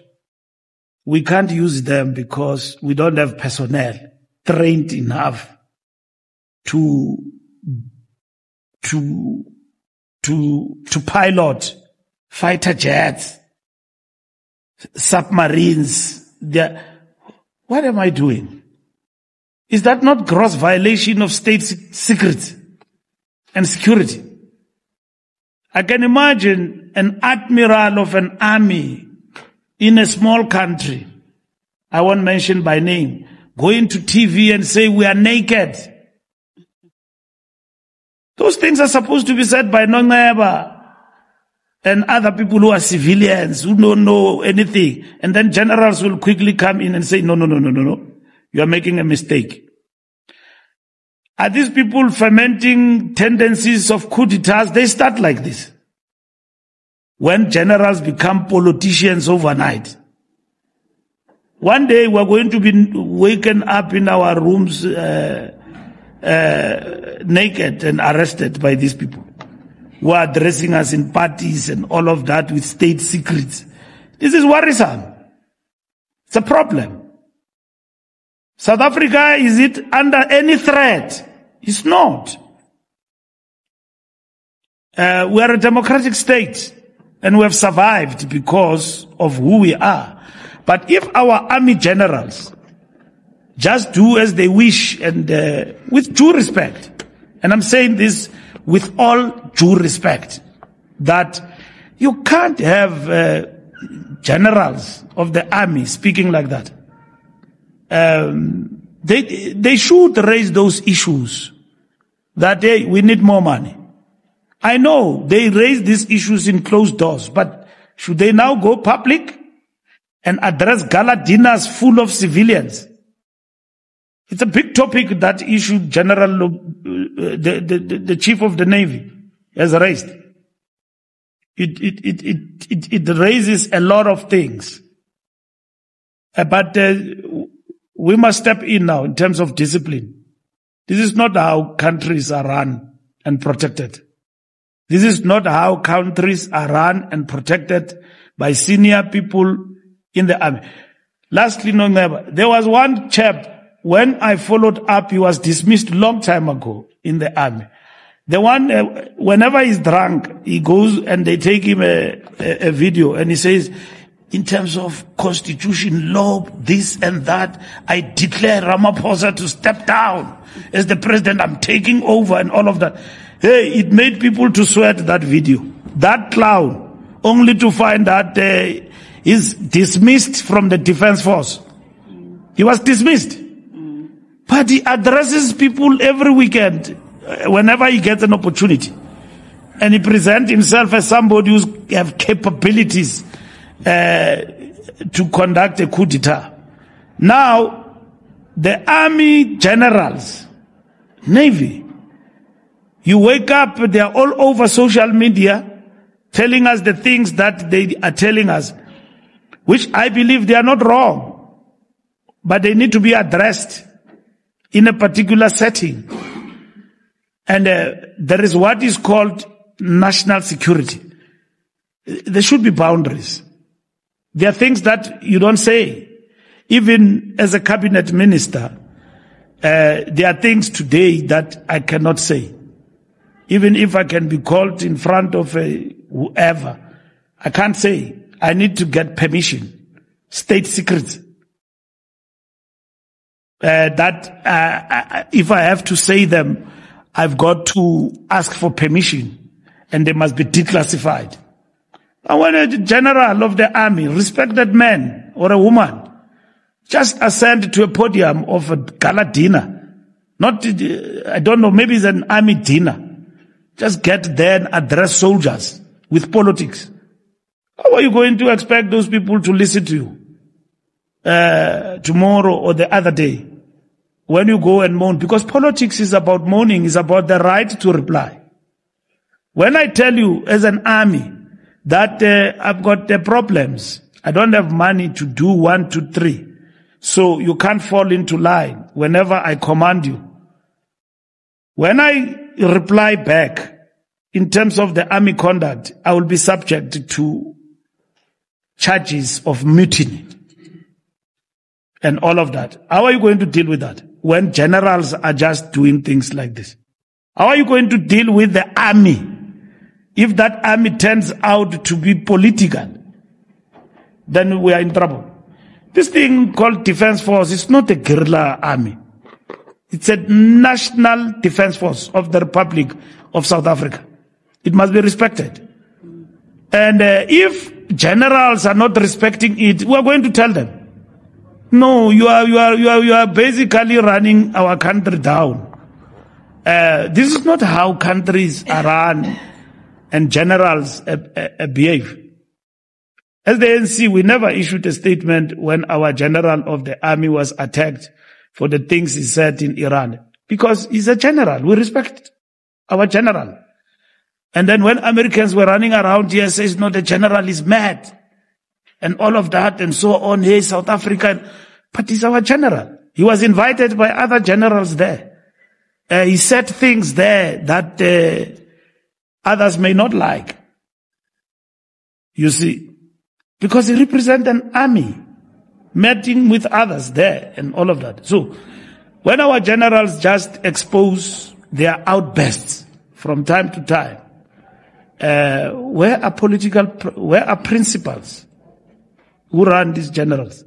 we can't use them because we don't have personnel trained enough to pilot fighter jets, submarines. What am I doing? Is that not gross violation of state secrets and security? I can imagine an admiral of an army in a small country, I won't mention by name, going to TV and say, we are naked. Those things are supposed to be said by Nongeba and other people who are civilians, who don't know anything. And then generals will quickly come in and say, no. You are making a mistake. Are these people fermenting tendencies of coup d'etats? They start like this. When generals become politicians overnight. One day we're going to be waken up in our rooms naked and arrested by these people who are addressing us in parties and all of that with state secrets. This is worrisome. It's a problem. South Africa, is it under any threat? It's not. We are a democratic state and we have survived because of who we are. But if our army generals just do as they wish and with due respect, and I'm saying this with all due respect, that you can't have generals of the army speaking like that. They should raise those issues that we need more money. I know they raise these issues in closed doors, but should they now go public and address gala dinners full of civilians? It's a big topic that issue General, the Chief of the Navy has raised. It raises a lot of things. But we must step in now in terms of discipline. This is not how countries are run and protected. This is not how countries are run and protected by senior people in the army. Lastly, there was one chap, when I followed up, he was dismissed long time ago in the army. The one, whenever he's drunk, he goes and they take him a video and he says, in terms of constitution, law, this and that, I declare Ramaphosa to step down. As the president, I'm taking over and all of that. Hey, it made people to sweat that video. That clown, only to find that he's dismissed from the defense force. He was dismissed. But he addresses people every weekend, whenever he gets an opportunity. And he presents himself as somebody who's have capabilities to conduct a coup d'etat. Now, the army generals, Navy, you wake up, they are all over social media telling us the things that they are telling us, which I believe they are not wrong, but they need to be addressed in a particular setting. And there is what is called national security. There should be boundaries. There are things that you don't say. Even as a cabinet minister, there are things today that I cannot say. Even if I can be called in front of whoever, I can't say. I need to get permission. State secrets. If I have to say them, I've got to ask for permission and they must be declassified. And when a general of the army, respected man or a woman, just ascend to a podium of a gala dinner, not, I don't know, maybe it's an army dinner, just get there and address soldiers with politics. How are you going to expect those people to listen to you tomorrow or the other day when you go and moan? Because politics is about moaning, is about the right to reply. When I tell you as an army that I've got problems, I don't have money to do 1, 2, 3, so you can't fall into line whenever I command you. When I reply back, in terms of the army conduct, I will be subject to charges of mutiny and all of that. How are you going to deal with that when generals are just doing things like this? How are you going to deal with the army if that army turns out to be political? Then we are in trouble. This thing called Defense Force is not a guerrilla army. It's a national defense force of the Republic of South Africa. It must be respected. And if generals are not respecting it, we are going to tell them, no, you are basically running our country down. This is not how countries are run and generals behave. As the ANC, we never issued a statement when our general of the army was attacked for the things he said in Iran. Because he's a general. We respect our general. And then when Americans were running around here, says, no, the general is mad. And all of that and so on. Hey, South African. But he's our general. He was invited by other generals there. He said things there that others may not like. You see. Because he represents an army, meeting with others there and all of that. So, when our generals just expose their outbursts from time to time, where are principals who run these generals?